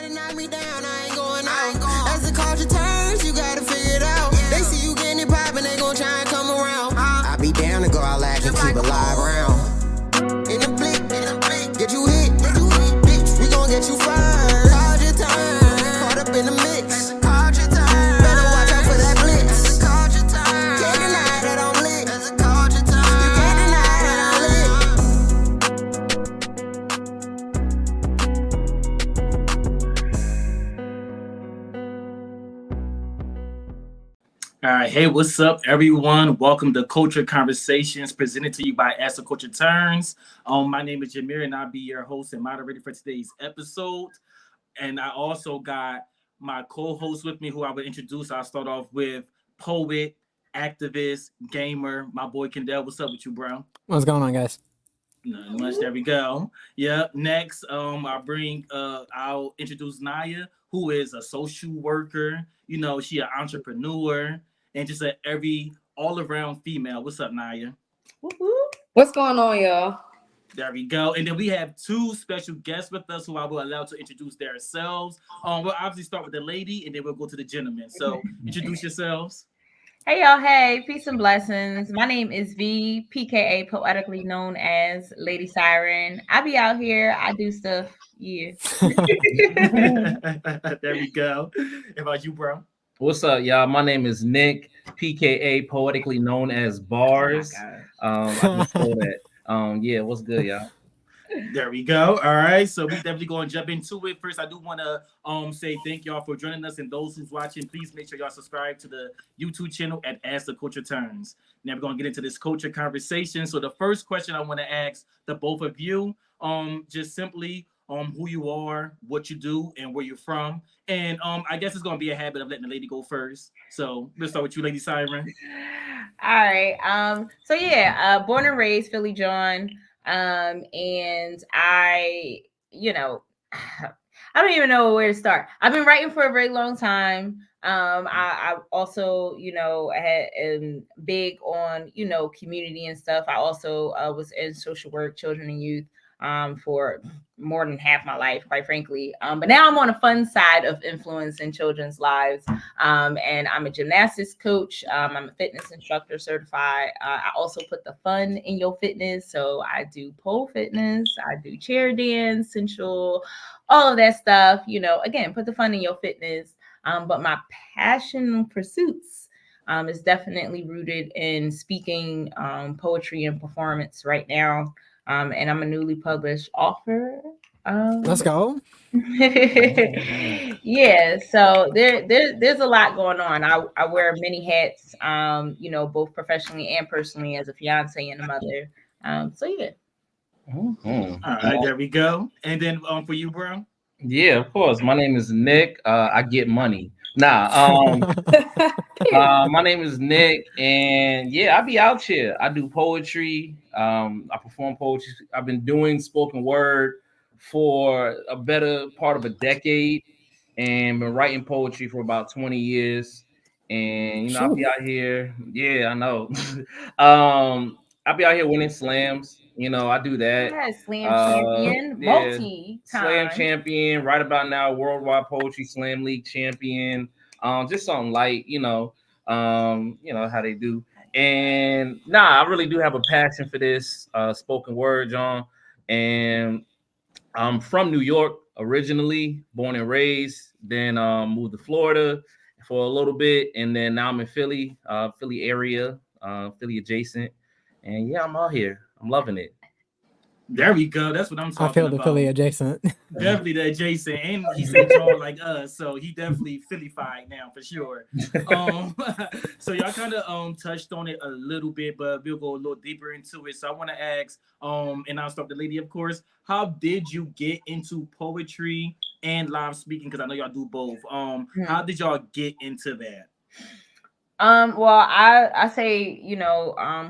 to knock me down, I ain't going out. As the culture turns, you gotta figure it out. They see you getting it poppin', they gon' try and come around. I be down to go out like and keep a live round. In the blink, get you hit, bitch, we gon' get you fired. Call your turn, caught up in the mix. Better watch out for that blitz. Can't deny that I'm lit. You can't deny that I'm lit. All right, hey, what's up, everyone? Welcome to Culture Conversations, presented to you by As the Culture Turns. My name is Jameer, and I'll be your host and moderator for today's episode. And I also got my co-host with me, who I will introduce. I'll start off with poet, activist, gamer, my boy Kendall. What's up with you, bro? What's going on, guys? Not much. There we go. Yeah. Next, I'll introduce Naya, who is a social worker. You know, she an entrepreneur and just all-around female. What's up, Naya? What's going on, y'all? There we go. And then we have two special guests with us who I will allow to introduce themselves. We'll obviously start with the lady, and then we'll go to the gentleman. So introduce yourselves. Hey, y'all. Hey, peace and blessings. My name is V, PKA, poetically known as Lady Syren. I be out here. I do stuff. Yeah. There we go. How about you, bro? What's up, y'all? My name is Nick, PKA, poetically known as BARS. I just know that. Yeah, what's good, y'all? There we go. All right, so we definitely going to jump into it. First, I do want to say thank y'all for joining us, and those who's watching, please make sure y'all subscribe to the YouTube channel at As the Culture Turns. Now we're going to get into this culture conversation. So the first question I want to ask the both of you, just simply who you are, what you do, and where you're from. And I guess it's going to be a habit of letting the lady go first. So let's start with you, Lady Syren. All right. So yeah, born and raised Philly John. And I don't even know where to start. I've been writing for a very long time. I also, am big on, community and stuff. I also was in social work, children and youth, for more than half my life, quite frankly. But now I'm on a fun side of influence in children's lives. And I'm a gymnastics coach. I'm a fitness instructor certified. I also put the fun in your fitness. So I do pole fitness, I do chair dance, sensual, all of that stuff. Again, put the fun in your fitness. But my passion and pursuits is definitely rooted in speaking, poetry, and performance right now. And I'm a newly published author. Let's go. Yeah, so there's a lot going on. I wear many hats, both professionally and personally as a fiance and a mother. So yeah. Mm-hmm. All right, there we go. And then for you, bro. Yeah, of course. My name is Nick. I get money. My name is Nick, and yeah, I be out here. I do poetry. I perform poetry. I've been doing spoken word for a better part of a decade, and been writing poetry for about 20 years. And I'll be out here. Yeah, I know. I'll be out here winning slams. I do that. Yeah, slam champion, multi-time. Slam champion, right about now, Worldwide Poetry Slam League champion. Just something light, how they do. And I really do have a passion for this spoken word, John. And I'm from New York originally, born and raised, then moved to Florida for a little bit, and then now I'm in Philly area, Philly adjacent. And yeah, I'm out here. I'm loving it. There we go. That's what I'm talking about. I feel the Philly adjacent. Definitely the adjacent. And he's so tall like us, so he definitely Philly-fied now for sure. So y'all kind of touched on it a little bit, but we'll go a little deeper into it. So I want to ask, and I'll start the lady, of course, how did you get into poetry and live speaking? Because I know y'all do both. How did y'all get into that? Well, I say,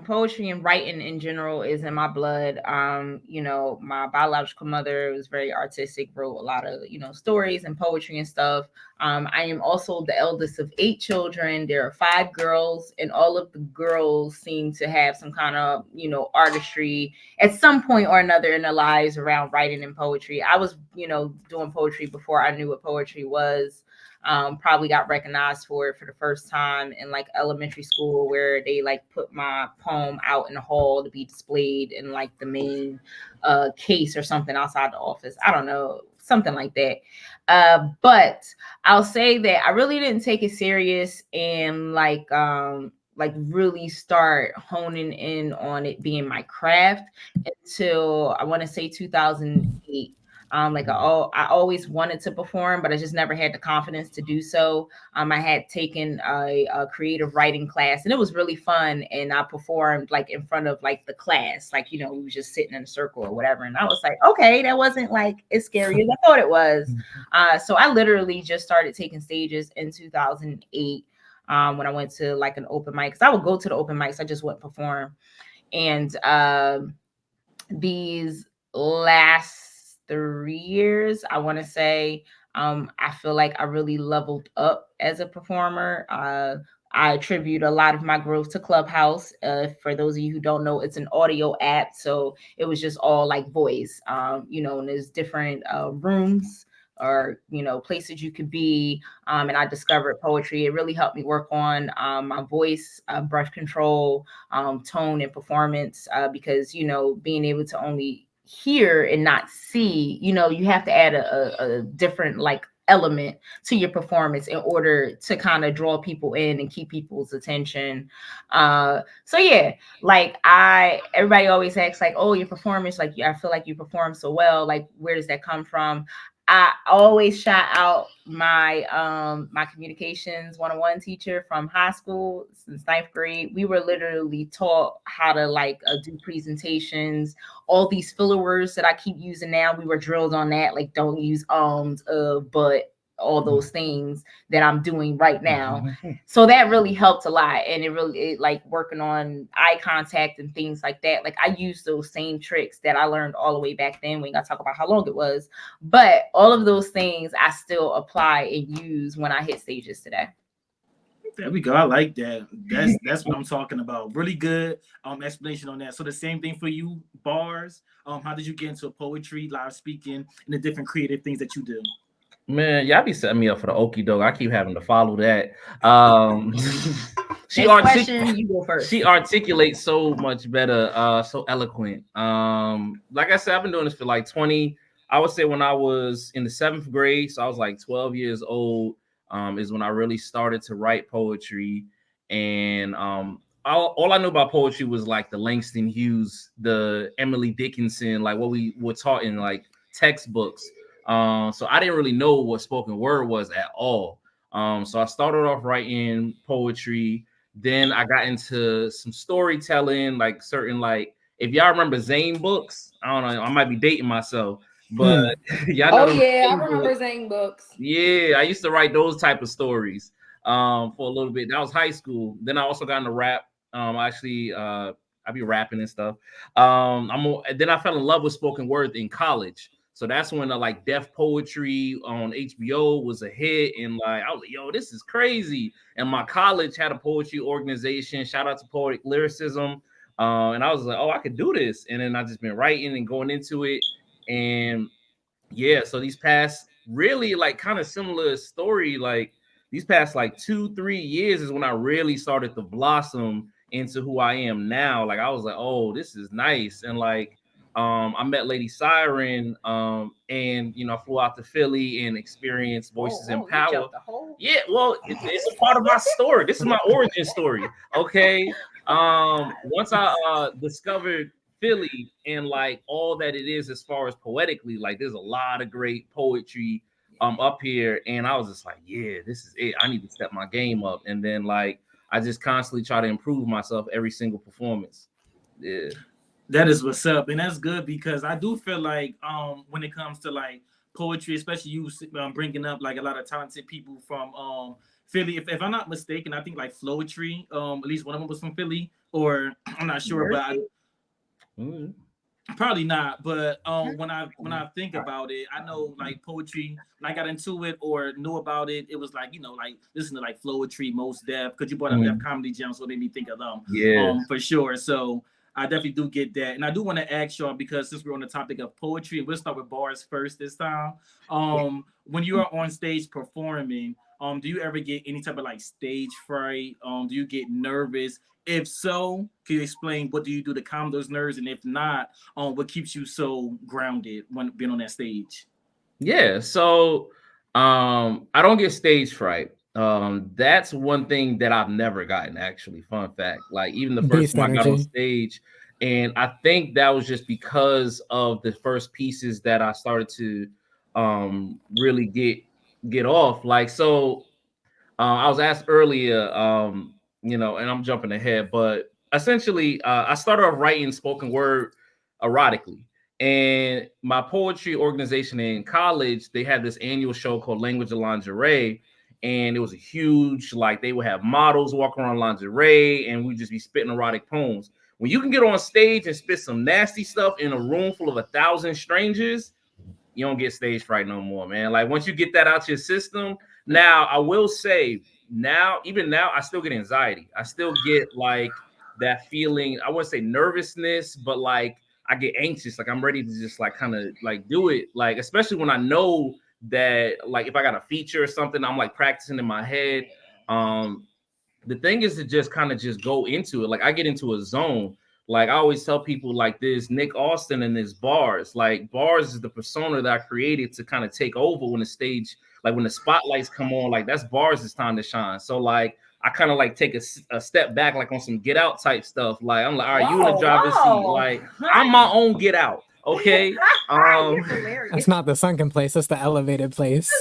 poetry and writing in general is in my blood. My biological mother was very artistic, wrote a lot of, stories and poetry and stuff. I am also the eldest of 8 children. There are 5 girls, and all of the girls seem to have some kind of, artistry at some point or another in their lives around writing and poetry. I was, doing poetry before I knew what poetry was. Probably got recognized for it for the first time in like elementary school, where they like put my poem out in the hall to be displayed in like the main case or something outside the office. I don't know, something like that. But I'll say that I really didn't take it serious and like really start honing in on it being my craft until I want to say 2008. I always wanted to perform, but I just never had the confidence to do so. I had taken a creative writing class, and it was really fun. And I performed like in front of like the class, like we were just sitting in a circle or whatever. And I was like, okay, that wasn't like as scary as I thought it was. So I literally just started taking stages in 2008 when I went to like an open mic. Because I would go to the open mics, I just wouldn't perform. And these last 3 years, I want to say, I feel like I really leveled up as a performer. I attribute a lot of my growth to Clubhouse. For those of you who don't know, it's an audio app, so it was just all like voice, and there's different rooms or places you could be, and I discovered poetry. It really helped me work on my voice, breath control, tone, and performance, because being able to only hear and not see, you have to add a different like element to your performance in order to kind of draw people in and keep people's attention. So yeah, like everybody always asks like, oh, your performance, like I feel like you perform so well, like where does that come from? I always shout out my my communications 101 teacher from high school since 9th grade. We were literally taught how to like do presentations, all these filler words that I keep using now. We were drilled on that, like don't use but, all those things that I'm doing right now. So that really helped a lot. And it like working on eye contact and things like that. Like I use those same tricks that I learned all the way back then. We ain't gotta talk about how long it was, but all of those things I still apply and use when I hit stages today. There we go. I like that. That's what I'm talking about. Really good explanation on that. So the same thing for you, Bars. How did you get into poetry, live speaking, and the different creative things that you do? Man, y'all be setting me up for the okie doke. I keep having to follow that. You go first. She articulates so much better, so eloquent. Like I said, I've been doing this for like 20. I would say when I was in the 7th grade, so I was like 12 years old, is when I really started to write poetry. And all I knew about poetry was like the Langston Hughes, the Emily Dickinson, like what we were taught in like textbooks. So I didn't really know what spoken word was at all. So I started off writing poetry. Then I got into some storytelling, like certain, like if y'all remember Zane books, I don't know, I might be dating myself, but y'all know. Oh yeah, I remember Zane books. Yeah, I used to write those type of stories for a little bit. That was high school. Then I also got into rap. I be rapping and stuff. Then I fell in love with spoken word in college. So that's when like Deaf Poetry on HBO was a hit, and like I was like, yo, this is crazy. And my college had a poetry organization. Shout out to Poetic Lyricism. And I was like, oh, I could do this. And then I just been writing and going into it. And yeah, so these past really like kind of similar story, like these past like 2-3 years is when I really started to blossom into who I am now. Like I was like, oh, this is nice. And like I met Lady Syren, and I flew out to Philly and experienced Voices in Power. Yeah, well, it's a part of my story. This is my origin story. Okay. Once I discovered Philly and like all that it is as far as poetically, like there's a lot of great poetry up here, and I was just like, yeah, this is it. I need to step my game up. And then like I just constantly try to improve myself every single performance. Yeah. That is what's up, and that's good because I do feel like when it comes to like poetry, especially you bringing up like a lot of talented people from Philly. If I'm not mistaken, I think like Floetry. At least one of them was from Philly, or I'm not sure, but probably not. But when I think about it, I know like poetry. When I got into it or knew about it, it was like like listen to like Floetry, Most Def, because you brought up Def Comedy Jam, so it made me think of them. Yeah. For sure. So I definitely do get that, and I do want to ask y'all because since we're on the topic of poetry, and we'll start with bars first this time. When you are on stage performing, do you ever get any type of like stage fright? Do you get nervous? If so, can you explain what do you do to calm those nerves? And if not, what keeps you so grounded when being on that stage? Yeah, so I don't get stage fright. That's one thing that I've never gotten actually. Fun fact. Like even the first Beast time I got on energy. stage, and I think that was just because of the first pieces that I started to really get off. Like so I was asked earlier, and I'm jumping ahead, but essentially, I started off writing spoken word erotically. And my poetry organization in college, they had this annual show called Language of Lingerie. And it was a huge, like, they would have models walk around lingerie, and we'd just be spitting erotic poems. When you can get on stage and spit some nasty stuff in a room full of 1,000 strangers, you don't get stage fright no more, man. Like once you get that out your system, now I will say even now, I still get anxiety. I still get like that feeling. I wouldn't say nervousness, but like I get anxious. Like I'm ready to just like kind of like do it. Like especially when I know that like if I got a feature or something, I'm like practicing in my head. The thing is to just kind of just go into it. Like I get into a zone. Like I always tell people like this Nick Austin and this bars. Like bars is the persona that I created to kind of take over when the stage, like when the spotlights come on, like that's bars, it's time to shine. So like I kind of like take a step back, like on some get out type stuff. Like I'm like, all right, you in the driver's seat. Like I'm my own get out. Okay. That's not the sunken place. That's the elevated place.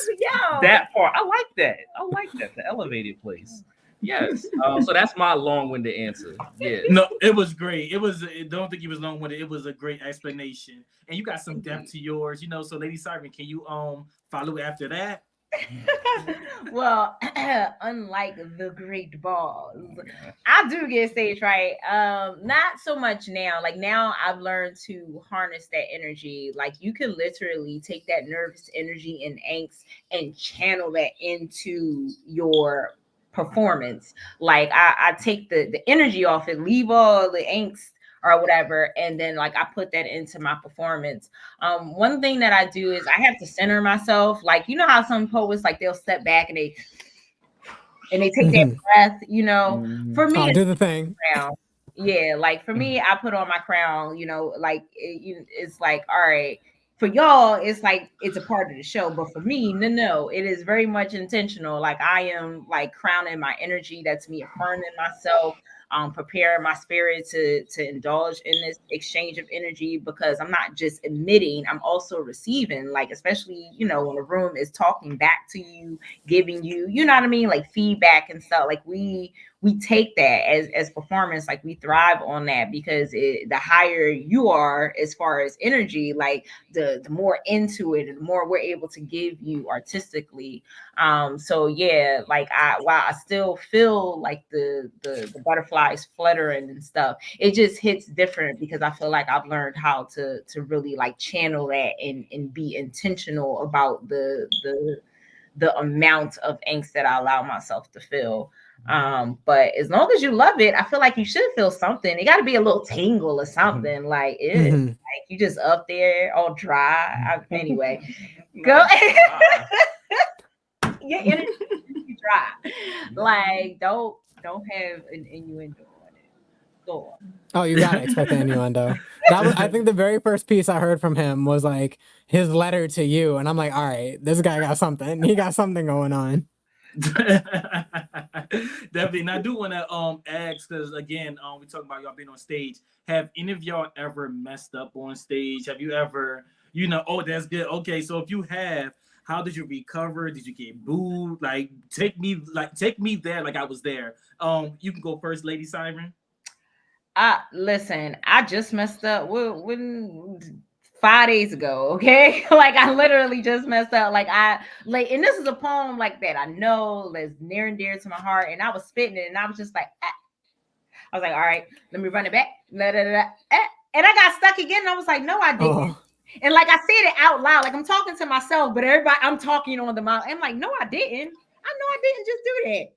That part. I like that. I like that. The elevated place. Yes. So that's my long-winded answer. Yeah. No, it was great. It was. Don't think it was long-winded. It was a great explanation, and you got some depth to yours. So Lady Syren, can you follow after that? Well, unlike the great balls, I do get stage fright. Not so much now. Like now I've learned to harness that energy. Like you can literally take that nervous energy and angst and channel that into your performance. Like I take the energy off it, leave all the angst or whatever, and then like I put that into my performance. One thing that I do is I have to center myself. Like you know how some poets like they'll step back and they take their breath. For me, I'll do the thing. Crown. Yeah, like for me, I put on my crown. Like it's like all right. For y'all, it's like it's a part of the show, but for me, no, it is very much intentional. Like I am like crowning my energy. That's me affirming myself, preparing my spirit to indulge in this exchange of energy because I'm not just emitting, I'm also receiving. Like especially when a room is talking back to you, giving you, you know what I mean, like feedback and stuff. Like we take that as performance, like we thrive on that because the higher you are as far as energy, like the more into it and the more we're able to give you artistically. So yeah, like while I still feel like the butterflies fluttering and stuff, it just hits different because I feel like I've learned how to really like channel that and be intentional about the amount of angst that I allow myself to feel. But as long as you love it, I feel like you should feel something. It got to be a little tingle or something. Like like you just up there all dry. Anyway, go. Your energy dry. Like don't have an innuendo on it. Go on. Oh, you gotta expect the innuendo. That was, I think, the very first piece I heard from him was like his letter to you, and I'm like, all right, this guy got something. He got something going on. Definitely. And I do want to ask because again, we talking about y'all being on stage. Have any of y'all ever messed up on stage? Have you ever, oh, that's good. Okay, so if you have, how did you recover? Did you get booed? Like take me there like I was there. You can go first, Lady Syren. Listen, I just messed up when 5 days ago, okay? Like I literally just messed up. And this is a poem like that I know that's near and dear to my heart. And I was spitting it and I was just like, ah. I was like, all right, let me run it back. Da, da, da, da, ah. And I got stuck again. And I was like, no, I didn't. Oh. And like I said it out loud, like I'm talking to myself, but everybody, I'm talking on the mouth. I'm like, no, I didn't. I know I didn't just do that.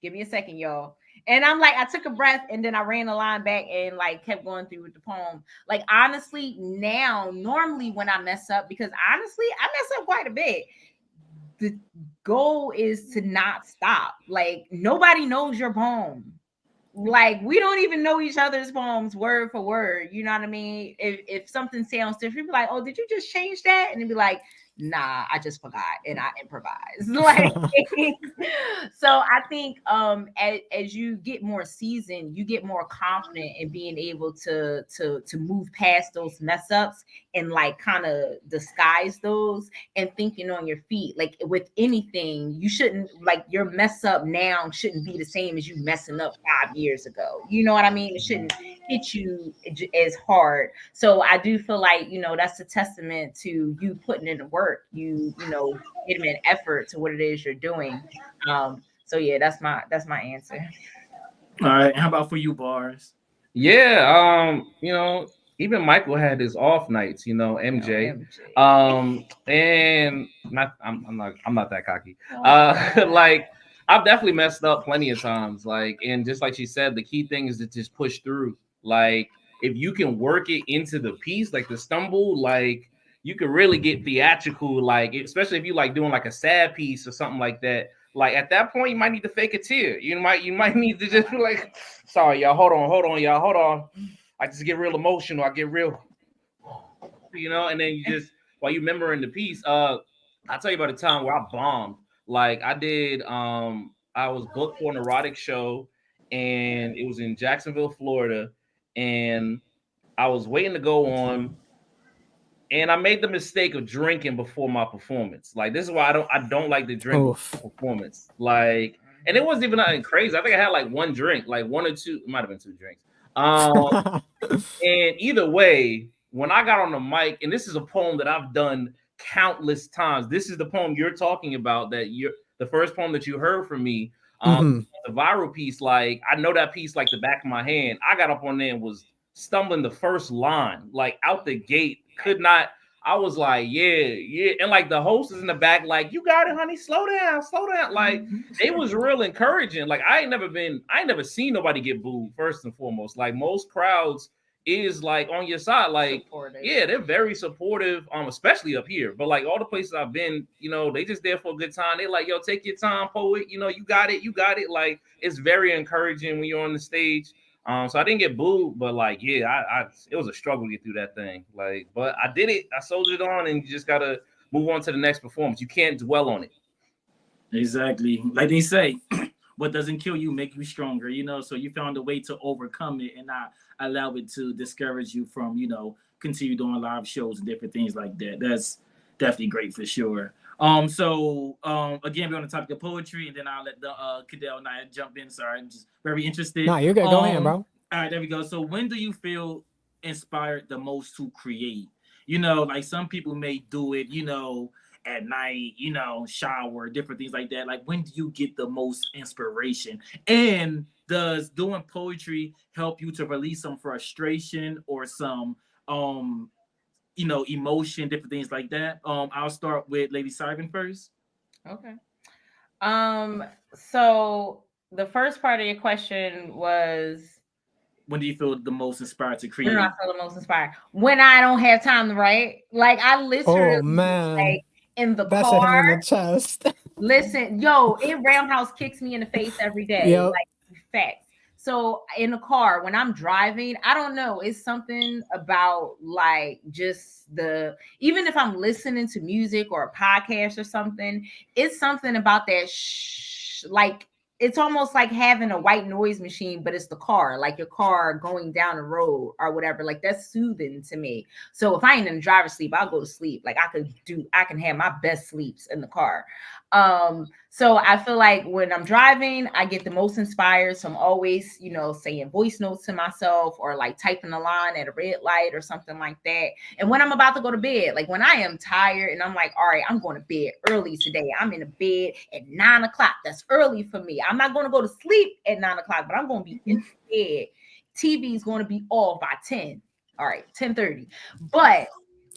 Give me a second, y'all. And I'm like, I took a breath and then I ran the line back and like kept going through with the poem. Like honestly, now normally when I mess up, because honestly, I mess up quite a bit. The goal is to not stop. Like nobody knows your poem. Like we don't even know each other's poems word for word. You know what I mean? If something sounds different, be like, oh, did you just change that? And it'd be like, nah, I just forgot and I improvised. Like so I think as you get more seasoned, you get more confident in being able to move past those mess ups and like kind of disguise those and thinking on your feet. Like with anything, you shouldn't like your mess up now shouldn't be the same as you messing up 5 years ago. You know what I mean? It shouldn't hit you as hard. So I do feel like, you know, that's a testament to you putting in the work, you know, getting an effort to what it is you're doing. So yeah, that's my answer. All right. How about for you, Bars? Yeah, you know, even Michael had his off nights, you know, MJ. And I'm not that cocky. Like I've definitely messed up plenty of times. Like, and just like she said, the key thing is to just push through. Like, if you can work it into the piece, like the stumble, like you can really get theatrical, like especially if you like doing like a sad piece or something like that. Like at that point, you might need to fake a tear. You might need to just be like, sorry, y'all, hold on, y'all, hold on. I just get real emotional. I get real, you know, and then you just while you remembering the piece, I'll tell you about a time where I bombed. Like I did, I was booked for an erotic show, and it was in Jacksonville, Florida, and I was waiting to go on, and I made the mistake of drinking before my performance. Like this is why I don't like to drink before performance. Like, and it wasn't even nothing crazy. I think I had like one drink, like one or two. It might have been two drinks. And either way, when I got on the mic, and this is a poem that I've done countless times. This is the poem you're talking about. The first poem that you heard from me. The viral piece. Like I know that piece like the back of my hand. I got up on there and was stumbling the first line, like out the gate. Could not. I was like, yeah, and like the host is in the back, like, you got it, honey, slow down. Like it was real encouraging. Like I ain't never seen nobody get booed. First and foremost, like most crowds is like on your side, like supportive. Yeah, they're very supportive, especially up here. But like all the places I've been, you know, they just there for a good time. They like, yo, take your time, poet. You know, you got it. Like it's very encouraging when you're on the stage. So I didn't get booed, but like, yeah, it was a struggle to get through that thing. Like, but I did it. I soldiered on, and you just gotta move on to the next performance. You can't dwell on it. Exactly, like they say, what doesn't kill you make you stronger. You know, so you found a way to overcome it and not allow it to discourage you from, you know, continue doing live shows and different things like that. That's definitely great for sure. So again, we're on the topic of poetry, and then I'll let the Cadell and I jump in. Sorry, I'm just very interested. No, you're good. Go ahead, bro. All right, there we go. So when do you feel inspired the most to create? You know, like some people may do it, you know, at night, you know, shower, different things like that. Like when do you get the most inspiration? And does doing poetry help you to release some frustration or some you know, emotion, different things like that? I'll start with Lady Syren first. Okay. So the first part of your question was, when do you feel the most inspired to create? When do I feel the most inspired? When I don't have time to write. Like I literally, like in the that's car, a hit in the chest. Listen, yo, it roundhouse kicks me in the face every day. Yep. Like facts. So in the car, when I'm driving, I don't know, it's something about like just even if I'm listening to music or a podcast or something, it's something about that like it's almost like having a white noise machine, but it's the car, like your car going down the road or whatever. Like that's soothing to me. So if I ain't in the driver's sleep, I'll go to sleep. Like I can have my best sleeps in the car. So I feel like when I'm driving, I get the most inspired. So I'm always, saying voice notes to myself or like typing a line at a red light or something like that. And when I'm about to go to bed, like when I am tired and I'm like, all right, I'm going to bed early today. I'm in a bed at 9 o'clock. That's early for me. I'm not going to go to sleep at 9 o'clock, but I'm going to be in bed. TV is going to be off by 10. All right, 10:30. But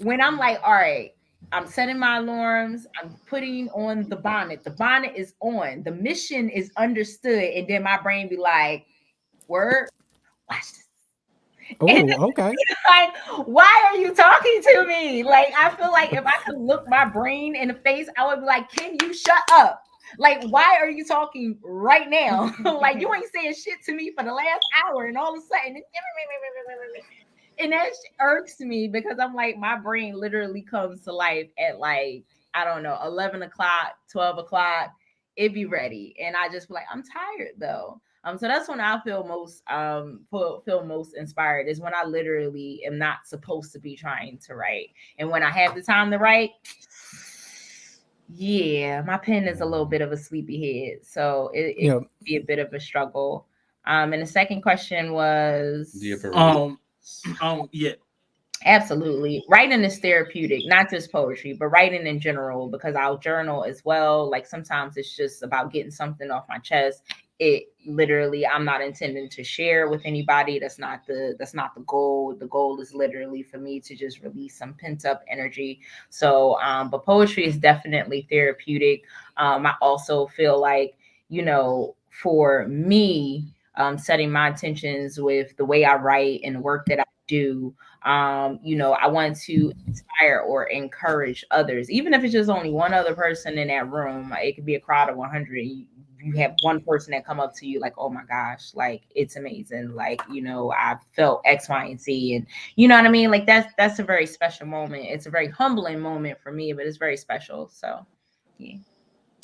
when I'm like, all right, I'm setting my alarms. I'm putting on the bonnet. The bonnet is on. The mission is understood. And then my brain be like, word, watch this. Oh, okay. Like, why are you talking to me? Like, I feel like if I could look my brain in the face, I would be like, can you shut up? Like, why are you talking right now? Like, you ain't saying shit to me for the last hour, and all of a sudden, and that irks me because I'm like, my brain literally comes to life at like, I don't know, 11 o'clock, 12 o'clock. It be ready. And I just be like, I'm tired though. So that's when I feel most feel most inspired is when I literally am not supposed to be trying to write. And when I have the time to write, yeah, my pen is a little bit of a sleepy head. So it can be a bit of a struggle. And the second question was yeah. Absolutely. Writing is therapeutic, not just poetry, but writing in general, because I'll journal as well. Like sometimes it's just about getting something off my chest. It literally, I'm not intending to share with anybody. That's not the goal. The goal is literally for me to just release some pent up energy. So, but poetry is definitely therapeutic. I also feel like, for me, setting my intentions with the way I write and the work that I do, I want to inspire or encourage others, even if it's just only one other person in that room. It could be a crowd of 100. You have one person that come up to you like, oh my gosh, like it's amazing. Like, I felt X, Y, and Z. And you know what I mean? Like that's a very special moment. It's a very humbling moment for me, but it's very special. So yeah.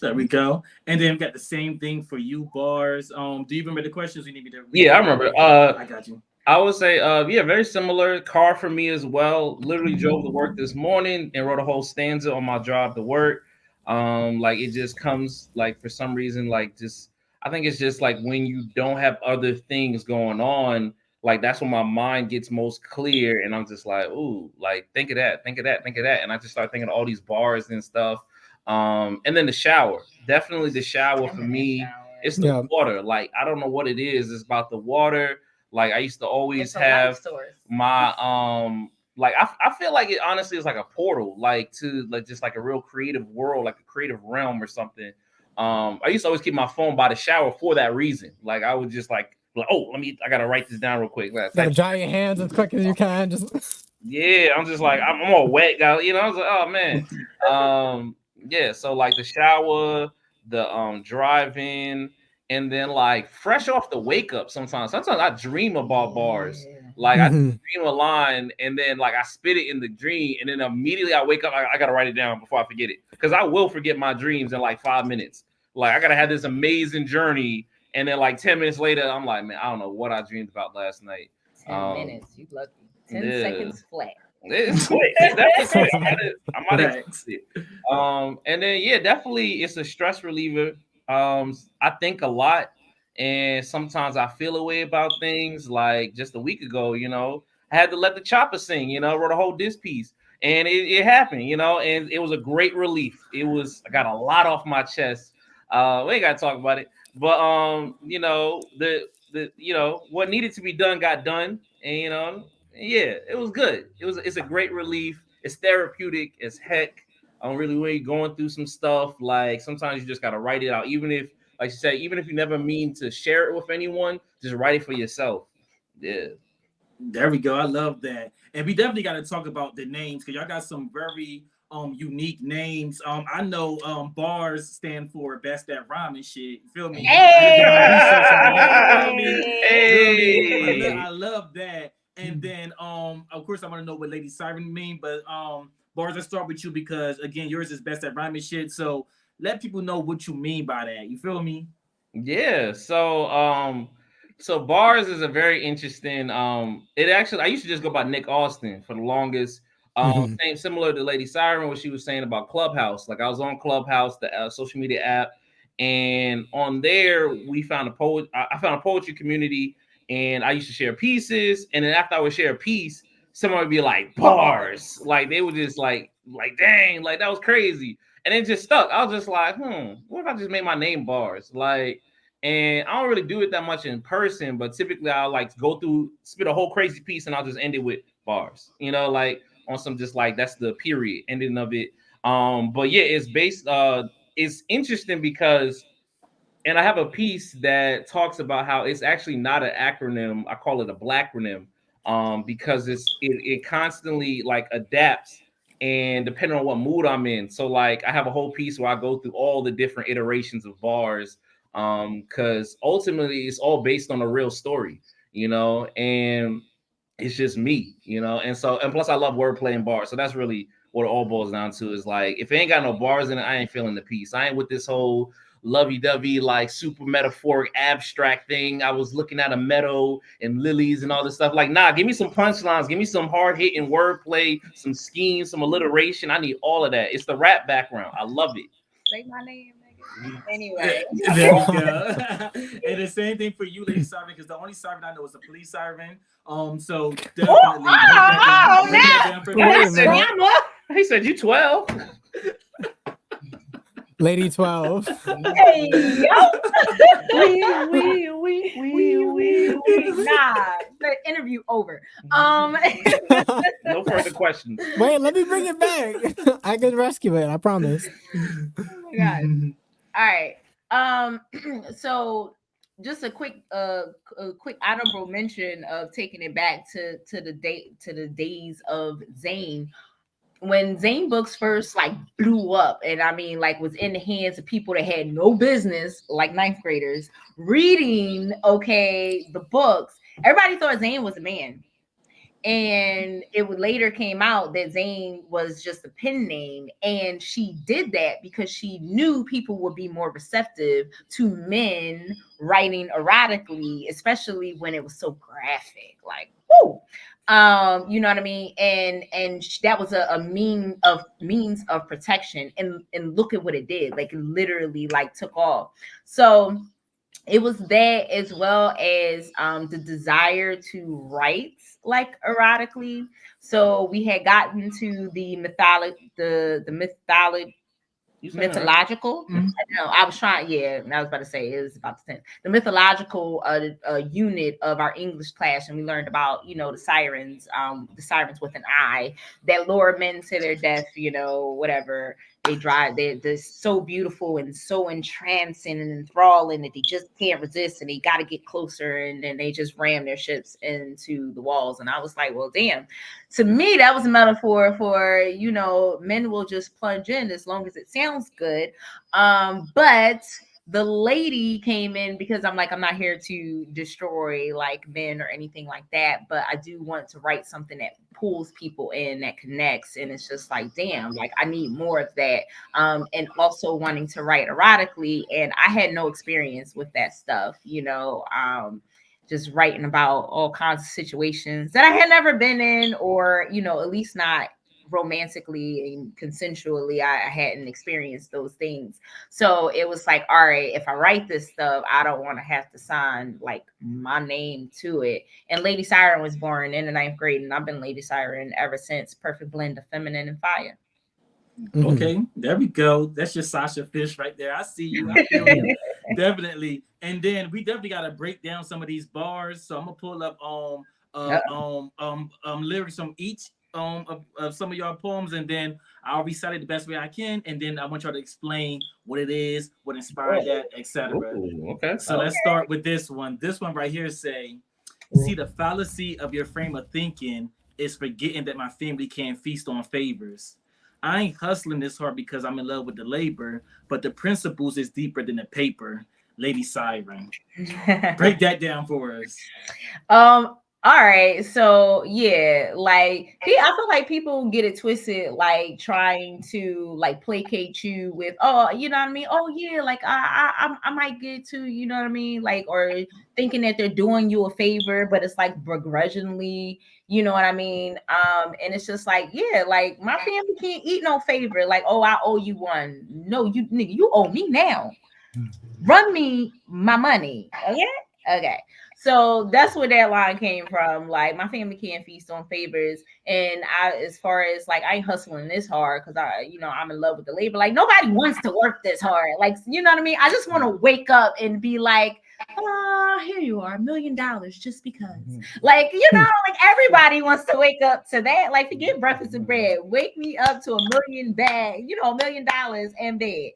There we go. And then we got the same thing for you, Bars. Do you remember the questions? You need me to read? Yeah, I remember. I got you. I would say, very similar. Car for me as well. Literally drove to work this morning and wrote a whole stanza on my drive to work. Like it just comes like for some reason, like just I think it's just like when you don't have other things going on, like that's when my mind gets most clear, and I'm just like, ooh, like think of that, think of that, think of that, and I just start thinking of all these bars and stuff. And then the shower, definitely the shower for me. It's the water. Like I don't know what it is. It's about the water. Like I used to always have my like I feel like it honestly is like a portal, like to like just like a real creative world, like a creative realm or something. I used to always keep my phone by the shower for that reason. Like I would just like oh, I gotta write this down real quick. Gotta dry your hands as quick as you can. Just yeah, I'm just like I'm all wet, guy. I was like, oh man. Yeah, so like the shower, the driving, and then like fresh off the wake up sometimes I dream about bars. Like I dream a line and then like I spit it in the dream and then immediately I wake up, I gotta write it down before I forget it, because I will forget my dreams in like 5 minutes. Like I gotta have this amazing journey and then like 10 minutes later I'm like, man, I don't know what I dreamed about last night. 10 minutes, you lucky. 10 seconds flat. It's quick. That's quick. I might have it. And then yeah, definitely it's a stress reliever. I think a lot, and sometimes I feel a way about things. Like just a week ago, I had to let the chopper sing. Wrote a whole diss piece, and it happened. And it was a great relief. I got a lot off my chest. We ain't gotta talk about it, but the what needed to be done got done, and yeah, it was good. It's a great relief. It's therapeutic as heck. Really when you're going through some stuff, like sometimes you just gotta write it out. Even if, like you said, even if you never mean to share it with anyone, just write it for yourself. Yeah. There we go. I love that. And we definitely got to talk about the names because y'all got some very unique names. I know bars stand for best at rhyming shit. You feel me? Hey! I love that. And then of course I want to know what Lady Syren mean, but Bars, let's start with you because again yours is best at rhyming shit. So let people know what you mean by that. You feel me? Yeah. So bars is a very interesting. It actually I used to just go by Nick Austin for the longest. Mhm. Same similar to Lady Syren, what she was saying about Clubhouse. Like I was on Clubhouse, the social media app, and on there we found a poet. I found a poetry community, and I used to share pieces. And then after I would share a piece, someone would be like bars, like they would just like dang, like that was crazy, and it just stuck. I was just like, what if I just made my name bars, like. And I don't really do it that much in person, but typically I'll like go through, spit a whole crazy piece, and I'll just end it with bars. Like on some just like that's the period ending of it. But yeah, it's based. It's interesting because, and I have a piece that talks about how it's actually not an acronym. I call it a blackronym, because it constantly like adapts and depending on what mood I'm in. So like I have a whole piece where I go through all the different iterations of bars, because ultimately it's all based on a real story, and it's just me, and so and plus I love wordplay and bars. So that's really what it all boils down to is like if it ain't got no bars in it, I ain't feeling the piece. I ain't with this whole lovey-dovey, like super metaphoric abstract thing. I was looking at a meadow and lilies and all this stuff. Like, nah, give me some punchlines, give me some hard-hitting wordplay, some schemes, some alliteration. I need all of that. It's the rap background. I love it. Say my name, nigga. Anyway. There we go. And the same thing for you, Lady Siren, because the only siren I know is the police siren. So definitely break that down for Wait a us. minute. He said you 12. Lady 12. Hey, yo. Nah, the interview over. No further questions. Wait, let me bring it back. I can rescue it. I promise. Oh my god. All right. So just a quick honorable mention of taking it back to the days of Zane. When Zane books first like blew up, and I mean like was in the hands of people that had no business, like ninth graders, reading the books, everybody thought Zane was a man. And it would later came out that Zane was just a pen name, and she did that because she knew people would be more receptive to men writing erotically, especially when it was so graphic. Like, whoo, you know what I mean? And that was a means of protection. And look at what it did. Like, it literally like took off. So it was that, as well as the desire to write like erotically. So we had gotten to the mythological. Mhm. No, I was trying. Yeah, I was about to say it was about the mythological unit of our English class, and we learned about the sirens with an eye that lure men to their death. Whatever they drive, they're so beautiful and so entrancing and enthralling that they just can't resist, and they got to get closer, and then they just ram their ships into the walls. And I was like, well, damn. To me, that was a metaphor for men will just plunge in as long as it sounds good. But the lady came in because I'm not here to destroy like men or anything like that, but I do want to write something that pulls people in, that connects. And it's just like, damn, like I need more of that. And also wanting to write erotically, and I had no experience with that stuff, just writing about all kinds of situations that I had never been in, or at least not romantically and consensually. I hadn't experienced those things. So it was like, all right, if I write this stuff, I don't want to have to sign like my name to it. And Lady Syren was born in the 9th grade, and I've been Lady Syren ever since. Perfect blend of feminine and fire. Okay, there we go. That's your Sasha Fish right there. I see you. I feel you. Definitely. And then we definitely got to break down some of these bars. So I'm gonna pull up lyrics from each of some of your poems, and then I'll recite it the best way I can, and then I want y'all to explain what it is, what inspired that, etc. Okay. So let's start with this one. This one right here say, see, the fallacy of your frame of thinking is forgetting that my family can't feast on favors. I ain't hustling this hard because I'm in love with the labor, but the principles is deeper than the paper. Lady Syren, break that down for us. All right, so yeah, like I feel like people get it twisted, like trying to like placate you with, oh, you know what I mean? Oh yeah, like I might get to, you know what I mean? Like, or thinking that they're doing you a favor, but it's like begrudgingly, you know what I mean? And it's just like, yeah, like my family can't eat no favor. Like, oh, I owe you one. No, you nigga, you owe me now. Run me my money. Okay. Okay. So that's where that line came from. Like my family can't feast on favors. And as far as like I ain't hustling this hard because I'm in love with the labor. Like nobody wants to work this hard. Like, you know what I mean? I just want to wake up and be like, here you are, $1 million just because. Like, like everybody wants to wake up to that. Like, forget breakfast and bread. Wake me up to $1 million bag, $1 million and bed.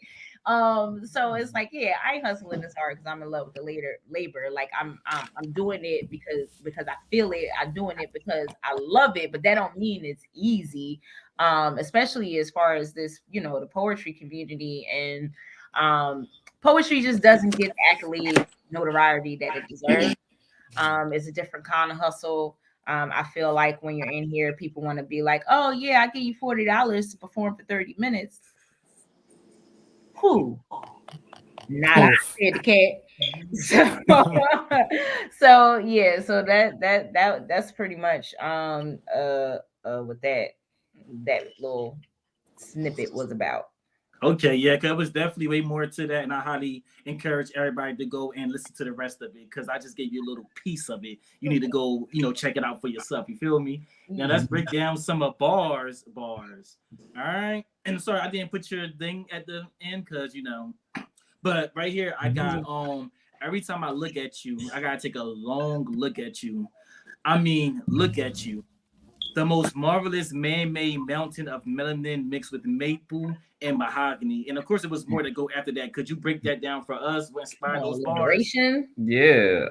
So it's like, yeah, I ain't hustling this hard because I'm in love with the labor. Like I'm doing it because I feel it. I'm doing it because I love it, but that don't mean it's easy. Especially as far as this, the poetry community, and poetry just doesn't get accolades, notoriety that it deserves. It's a different kind of hustle. I feel like when you're in here, people want to be like, oh yeah, I give you $40 to perform for 30 minutes. Who? Not I, said the cat. So yeah, so that's pretty much what that little snippet was about. Okay, yeah, because it was definitely way more to that, and I highly encourage everybody to go and listen to the rest of it because I just gave you a little piece of it. You need to go, check it out for yourself. You feel me? Now let's break down some of bars. All right, and sorry I didn't put your thing at the end because but right here I got every time I look at you, I gotta take a long look at you. I mean, look at you. The most marvelous man-made mountain of melanin mixed with maple and mahogany. And of course, it was more to go after that. Could you break that down for us? What inspired those bars? Yeah.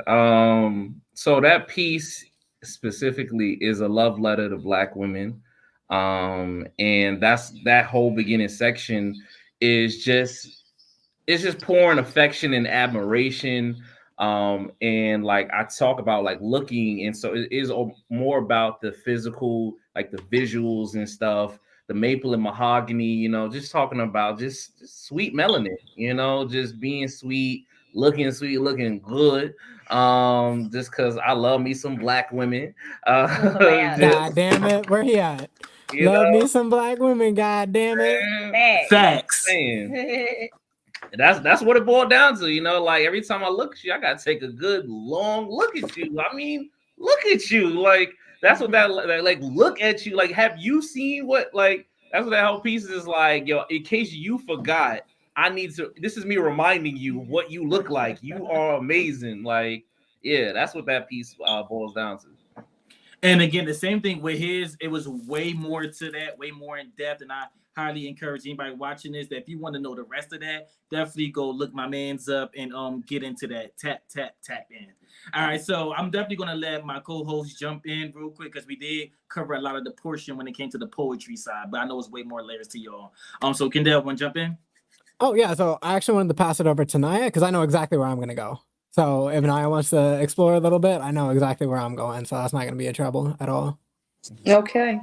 So that piece specifically is a love letter to Black women. And that whole beginning section is just pouring affection and admiration. And like I talk about like looking, and so it is more about the physical, like the visuals and stuff, the maple and mahogany, just talking about just sweet melanin, just being sweet, looking good. Just because I love me some Black women. God damn it, where he at? Love me some Black women, god damn it. Facts. That's what it boiled down to, like every time I look at you, I gotta take a good long look at you. I mean, look at you. Like that's what that like look at you. Like, have you seen what that's what that whole piece is like, yo, in case you forgot, this is me reminding you what you look like. You are amazing. Like, yeah, that's what that piece boils down to. And again, the same thing with his, it was way more to that, way more in depth. And I highly encourage anybody watching this that if you want to know the rest of that, definitely go look my man's up and get into that. Tap in. All right, so I'm definitely gonna let my co-host jump in real quick because we did cover a lot of the portion when it came to the poetry side, but I know it's way more layers to y'all. So Kendall, want to jump in? Oh yeah, so I actually wanted to pass it over to Naya because I know exactly where I'm gonna go. So if Naya wants to explore a little bit, I know exactly where I'm going, so that's not going to be a trouble at all. Okay.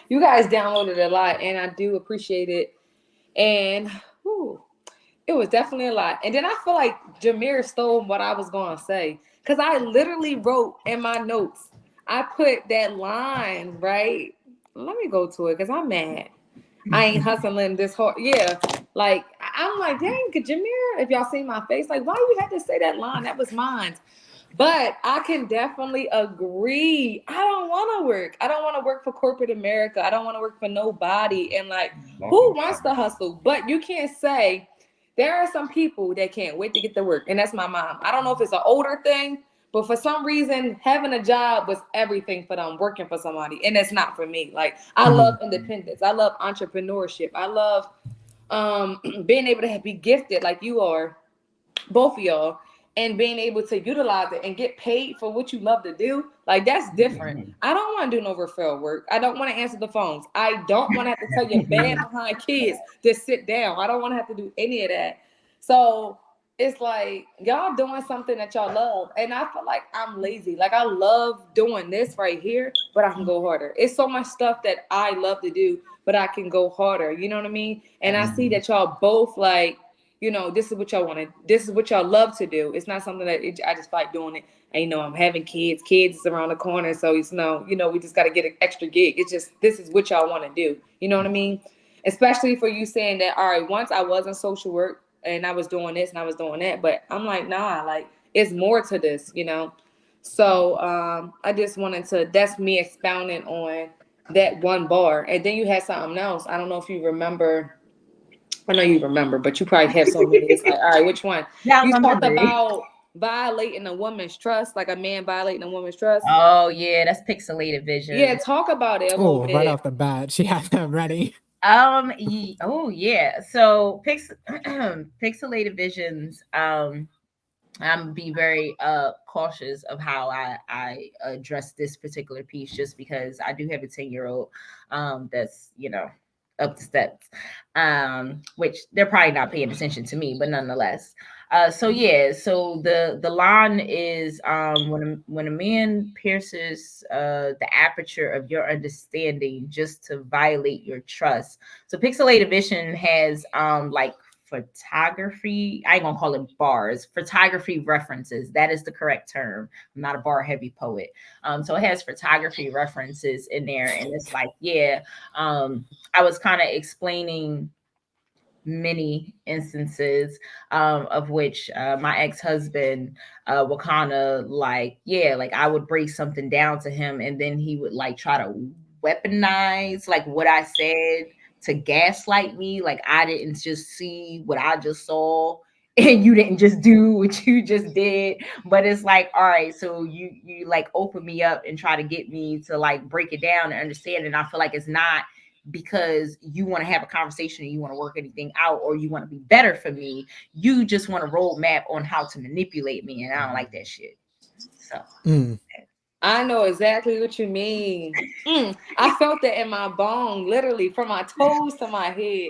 You guys downloaded a lot, and I do appreciate it. And it was definitely a lot. And then I feel like Jameer stole what I was going to say because I literally wrote in my notes, I put that line, right? Let me go to it because I'm mad. I ain't hustling this hard. Yeah. Like, I'm like, dang, Jameer, if y'all see my face, like, why you had to say that line? That was mine. But I can definitely agree. I don't want to work. I don't want to work for corporate America. I don't want to work for nobody. And like, who wants to hustle? But you can't say there are some people that can't wait to get to work. And that's my mom. I don't know if it's an older thing, but for some reason, having a job was everything for them, working for somebody. And that's not for me. Like, I love independence. I love entrepreneurship. I love being able to be gifted like you are, both of y'all, and being able to utilize it and get paid for what you love to do. Like, that's different. I don't want to do no referral work. I don't want to answer the phones. I don't want to have to tell your bad behind kids to sit down. I don't want to have to do any of that. So it's like y'all doing something that y'all love, and I feel like I'm lazy. Like I love doing this right here, but I can go harder. It's so much stuff that I love to do, but I can go harder. You know what I mean? And I see that y'all both like, this is what y'all want to. This is what y'all love to do. It's not something that I just like doing it. And I'm having kids. Kids is around the corner, so we just got to get an extra gig. It's just this is what y'all want to do. You know what I mean? Especially for you saying that. All right, once I was in social work and I was doing this and I was doing that, but I'm like, nah, like it's more to this. So I just wanted to. That's me expounding on that one bar, and then you had something else. I don't know if you remember. I know you remember, but you probably have so many. It's like, all right, which one? Yeah, You I'm talked memory. about violating a woman's trust, like a man violating a woman's trust. Oh yeah, that's pixelated vision. Yeah, talk about it a little Oh, bit. right off the bat, she had that ready. Oh yeah. So pixelated visions. I'm be very cautious of how I address this particular piece, just because I do have a 10-year-old that's up the steps, which they're probably not paying attention to me, but nonetheless. So the line is when a man pierces the aperture of your understanding just to violate your trust. So pixelated vision has like photography. I ain't gonna call it bars. Photography references. That is the correct term. I'm not a bar heavy poet. So it has photography references in there, and it's like, I was kind of explaining many instances of which my ex-husband would kind of like I would break something down to him, and then he would like try to weaponize like what I said to gaslight me, like I didn't just see what I just saw and you didn't just do what you just did. But it's like, all right, so you like open me up and try to get me to like break it down and understand, and I feel like it's not because you want to have a conversation and you want to work anything out or you want to be better for me. You just want a roadmap on how to manipulate me, and I don't like that shit. So I know exactly what you mean. I felt that in my bone, literally from my toes to my head.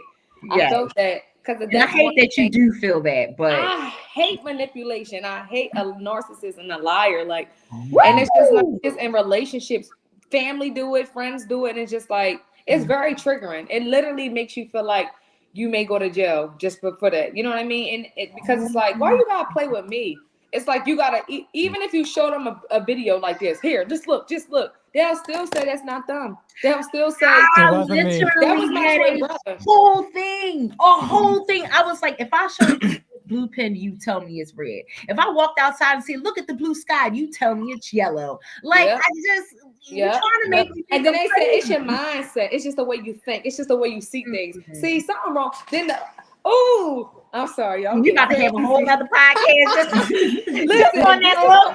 I felt that because I hate that you do feel that, but I hate manipulation. I hate a narcissist and a liar. Like, woo! And it's just not just in relationships. Family do it, friends do it, and it's just like it's very triggering. It literally makes you feel like you may go to jail just for that. You know what I mean? And because it's like, why you gotta play with me? It's like you gotta even if you show them a video like this, here, just look. They'll still say that's not them. They'll still say I wasn't me. literally that was my had twin a brother. whole thing. I was like, if I show you this blue pen, you tell me it's red. If I walked outside and say, look at the blue sky, you tell me it's yellow. Like Yep. you're trying to make me think and then I'm they say it's crazy. your mindset. It's just the way you think. It's just the way you see things. Mhm. See, something wrong. Then I'm sorry, y'all. We about to have a whole other podcast Listen, on that look.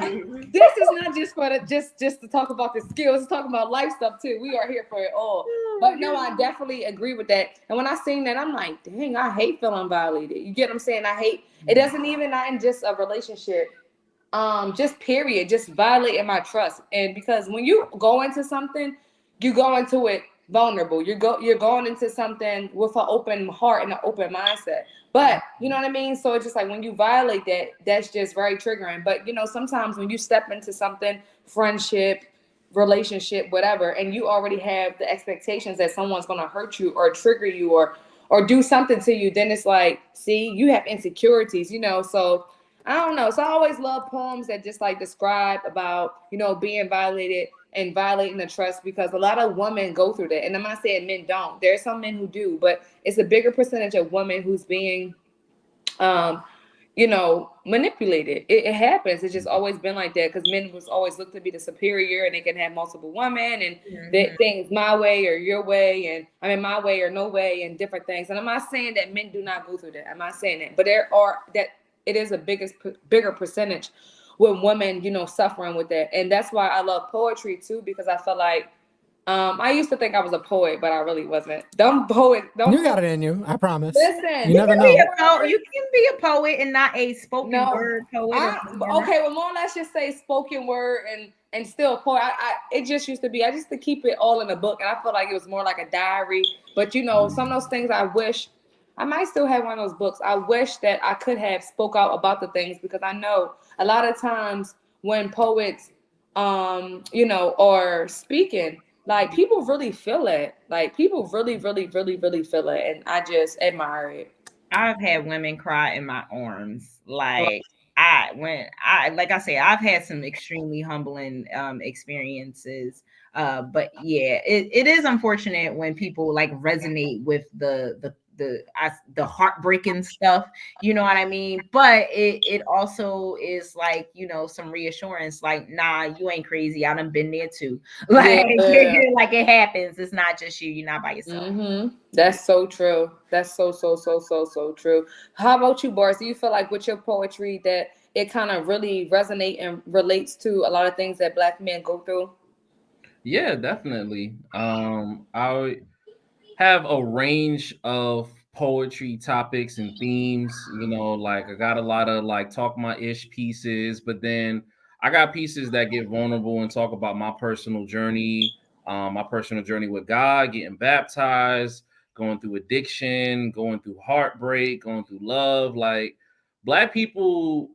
this is not just for just to talk about the skills. It's talking about life stuff too. We are here for it all. But no, I definitely agree with that. And when I seen that, I'm like, dang, I hate feeling violated. You get what I'm saying? I hate. It doesn't even not in just a relationship. Just period, just violating my trust. And because when you go into something, you go into it vulnerable. You're going into something with an open heart and an open mindset. But you know what I mean? So it's just like when you violate that, that's just very triggering. But sometimes when you step into something, friendship, relationship, whatever, and you already have the expectations that someone's gonna hurt you or trigger you or do something to you, then it's like, see, you have insecurities, so I don't know. So I always love poems that just like describe about, being violated and violating the trust, because a lot of women go through that. And I'm not saying men don't. There are some men who do, but it's a bigger percentage of women who's being, manipulated. It happens. It's just always been like that because men was always looked to be the superior and they can have multiple women and that things my way or your way. And I mean, my way or no way and different things. And I'm not saying that men do not go through that. I'm not saying that, but it is a bigger percentage with women, suffering with that. And that's why I love poetry too, because I feel like I used to think I was a poet, but I really wasn't. Don't You got it in you, I promise. Listen. You never know. You can be a poet and not a spoken word poet. Okay, well, more let's just say spoken word and still a poet. It just used to be. I used to keep it all in a book, and I feel like it was more like a diary. But some of those things I wish I might still have one of those books. I wish that I could have spoke out about the things, because I know a lot of times when poets, are speaking, like people really feel it. Like people really, really, really, really feel it, and I just admire it. I've had women cry in my arms. Like I say, I've had some extremely humbling experiences. But yeah, it is unfortunate when people like resonate with the heartbreaking stuff, you know what I mean? But it also is like, some reassurance, like, nah, you ain't crazy. I done been there too. Like, Yeah. like it happens. It's not just you. You're not by yourself. That's so true. That's so so so so so true. How about you, Boris? Do you feel like with your poetry that it kind of really resonate and relates to a lot of things that Black men go through? Yeah, definitely. I have a range of poetry topics and themes. Like I got a lot of like talk my ish pieces, but then I got pieces that get vulnerable and talk about my personal journey with God, getting baptized, going through addiction, going through heartbreak, going through love. Like Black people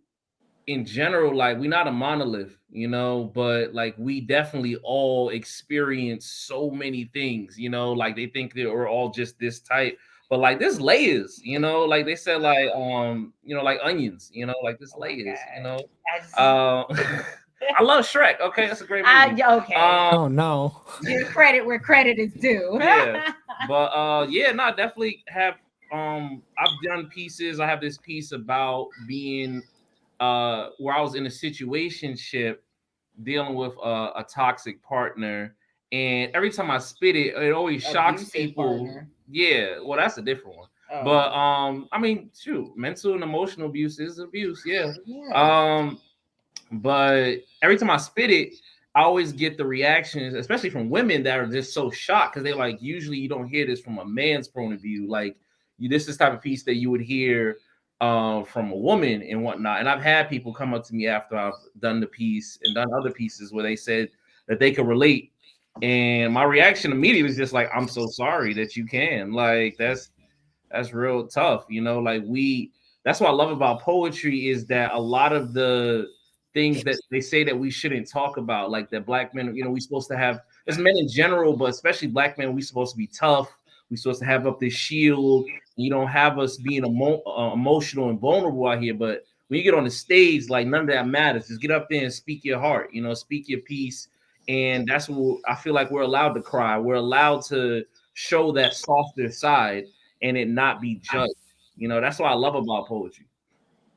in general, like we're not a monolith, but like we definitely all experience so many things, like they think that we're all just this type, but like there's layers, like they said, like like onions, like this Oh my layers, God. I just, I love Shrek. Okay, that's a great movie. okay. Oh no. Give credit where credit is due. Yeah, but yeah, no, definitely have I've done pieces. I have this piece about being where I was in a situationship dealing with a toxic partner, and every time I spit it, it always shocks Abusive people. partner. Yeah, well, that's a different one. Oh. But I mean, shoot, mental and emotional abuse is abuse. Yeah. Yeah. Um, but every time I spit it, I always get the reactions, especially from women that are just so shocked because they're like, usually you don't hear this from a man's point of view. Like, this is the type of piece that you would hear from a woman and whatnot. And I've had people come up to me after I've done the piece and done other pieces where they said that they could relate. And my reaction immediately was just like, I'm so sorry that you can. Like, that's real tough, like that's what I love about poetry is that a lot of the things that they say that we shouldn't talk about, like that Black men, we supposed to have, as men in general, but especially Black men, we supposed to be tough. We supposed to have up this shield. You don't have us being emotional and vulnerable out here. But when you get on the stage, like none of that matters. Just get up there and speak your heart, speak your piece. And that's what I feel like we're allowed to cry. We're allowed to show that softer side and it not be judged. That's what I love about poetry.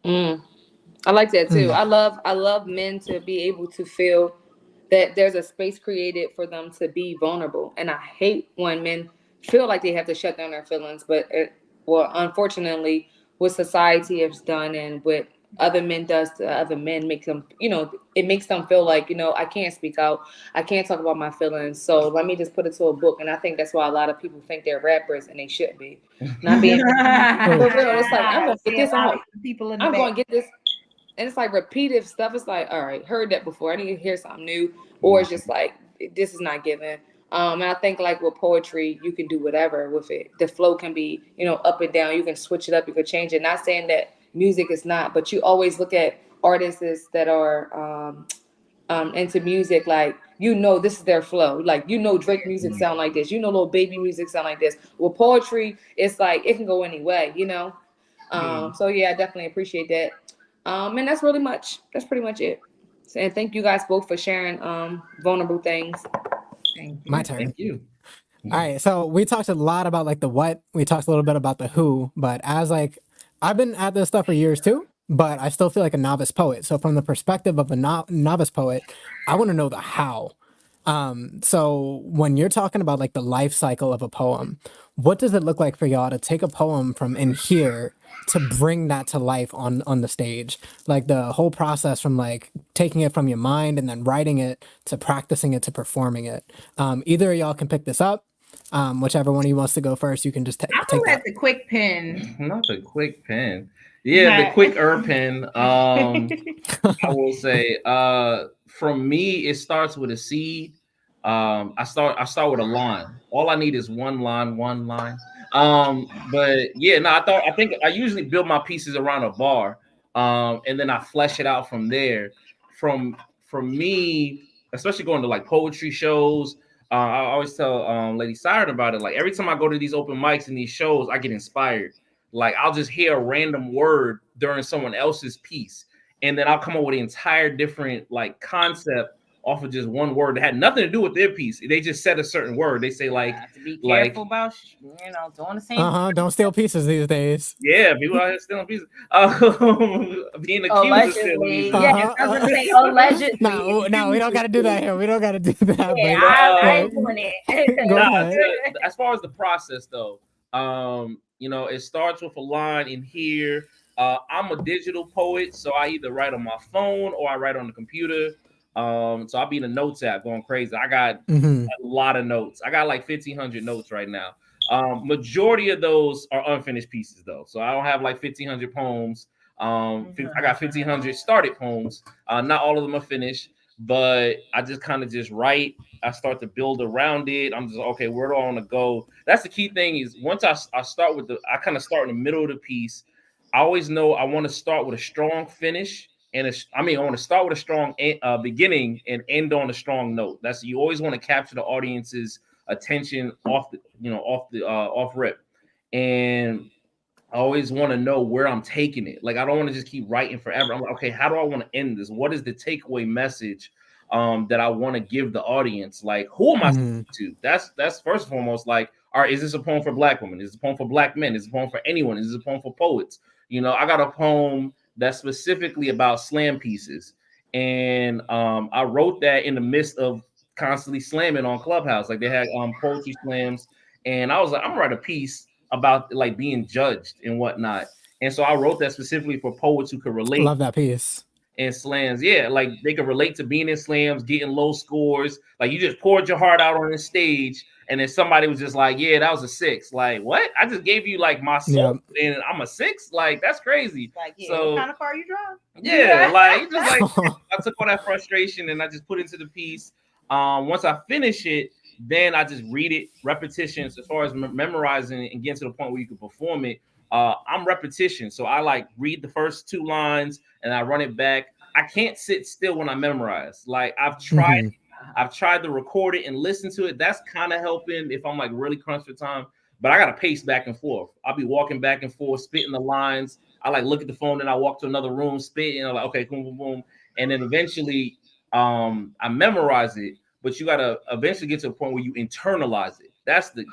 Mm. I like that too. Hmm. I love men to be able to feel that there's a space created for them to be vulnerable. And I hate when men feel like they have to shut down their feelings, but well, unfortunately, what society has done and what other men does to other men makes them, it makes them feel like, I can't speak out. I can't talk about my feelings. So let me just put it to a book. And I think that's why a lot of people think they're rappers and they should be. Not being for real. It's like I'm gonna get See a this. lot of people in the I'm back. going to get this. And it's like repetitive stuff. It's like, all right, heard that before. I need to hear something new. Or it's just like, this is not given. And I think like with poetry, you can do whatever with it. The flow can be, up and down. You can switch it up. You can change it. Not saying that music is not, but you always look at artists that are into music, like, this is their flow. Like, Drake music sound like this. Little baby music sound like this. With poetry, it's like, it can go any way. So yeah, I definitely appreciate that. And that's pretty much it. And thank you guys both for sharing vulnerable things. Thank My you. turn. Thank you. All right, so we talked a lot about like the what, we talked a little bit about the who, but as like I've been at this stuff for years too, but I still feel like a novice poet. So from the perspective of a novice poet, I want to know the how. So when you're talking about like the life cycle of a poem, what does it look like for y'all to take a poem from in here to bring that to life on the stage? Like the whole process from like taking it from your mind and then writing it to practicing it to performing it. Either of y'all can pick this up. Whichever one of you wants to go first, you can just I'm take gonna that. let the quick pen. Not the quick pen. Yeah, the quick pen. I will say, from me, it starts with a seed. I start with a line. All I need is one line, But yeah, no, I think I usually build my pieces around a bar, and then I flesh it out from there. For me, especially going to like poetry shows, I always tell Lady Syren about it. Like every time I go to these open mics and these shows, I get inspired. Like I'll just hear a random word during someone else's piece, and then I'll come up with an entire different like concept off of just one word that had nothing to do with their piece. They just said a certain word. They say like, have to be like careful about doing the same. Don't steal pieces these days. yeah, people out here stealing pieces. Being accused of stealing Allegedly, pieces. yeah, Uh-huh. I was gonna say allegedly. No, we don't got to do that here. We don't got to do that. Yeah, But I yeah, ain't doing it. go Nah, ahead. as far as the process though, it starts with a line in here. I'm a digital poet, so I either write on my phone or I write on the computer. So I'll be in a notes app going crazy. I got Hmm. a lot of notes. I got like 1,500 notes right now. Majority of those are unfinished pieces though, so I don't have like 1,500 poems. I got 1,500 started poems. Not all of them are finished, but I just kind of just write. I start to build around it. I'm just okay. Where do I want to go? That's the key thing. Is once I start with I kind of start in the middle of the piece. I always know I want to start with a strong finish and I want to start with a strong beginning and end on a strong note. That's you always want to capture the audience's attention off rip, and I always want to know where I'm taking it. Like I don't want to just keep writing forever. I'm like, okay, how do I want to end this? What is the takeaway message that I want to give the audience? Like, who am I Hmm. speaking to? That's first and foremost. Like, all right, is this a poem for Black women? Is this a poem for Black men? Is this a poem for anyone? Is this a poem for poets? I got a poem that's specifically about slam pieces, and I wrote that in the midst of constantly slamming on Clubhouse. Like they had poetry slams, and I was like, I'm gonna write a piece about like being judged and whatnot. And so I wrote that specifically for poets who could relate Love that piece. in slams. Yeah, like they could relate to being in slams, getting low scores. Like you just poured your heart out on the stage, and then somebody was just like, "Yeah, that was a 6." Like, what? I just gave you like my Yeah. soul, and I'm a 6. Like that's crazy. Like, yeah, So what kind of car you drive? yeah, like just like I took all that frustration and I just put it into the piece. Once I finish it, then I just read it repetitions as far as memorizing it and getting to the point where you can perform it. I'm repetition, so I like read the first 2 lines and I run it back. I can't sit still when I memorize. Like Mhm. I've tried to record it and listen to it. That's kind of helping if I'm like really crunched for time. But I gotta pace back and forth. I'll be walking back and forth, spitting the lines. I like look at the phone, and I walk to another room, spit, and I'm like, okay, boom, boom, boom. And then eventually I memorize it, but you gotta eventually get to a point where you internalize it. That's the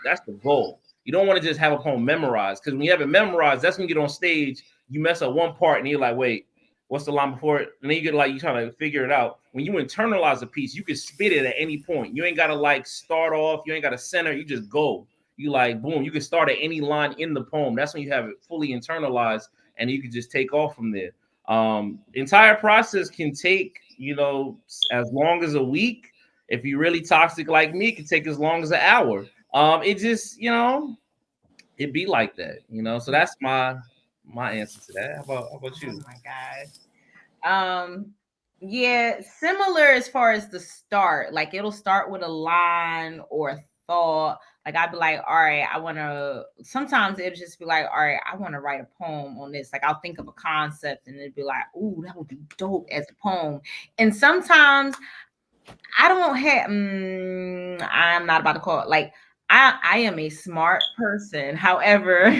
goal. You don't want to just have a poem memorized, because when you have it memorized, that's when you get on stage, you mess up one part and you're like, wait, what's the line before it? And then you get like you trying to figure it out. When you internalize a piece, you can spit it at any point. You ain't gotta like start off, you ain't gotta center, you just go. You like boom, you can start at any line in the poem. That's when you have it fully internalized and you can just take off from there. Entire process can take, as long as a week. If you're really toxic like me, it can take as long as an hour. It just, it be like that, So that's my answer to that. How about Oh you? my gosh. Yeah, similar as far as the start. Like it'll start with a line or a thought. Like I'd be like, all right, sometimes it'll just be like, all right, I want to write a poem on this. Like I'll think of a concept and it'd be like, ooh, that would be dope as a poem. And sometimes I don't have. I'm not about to call it like I am a smart person. However,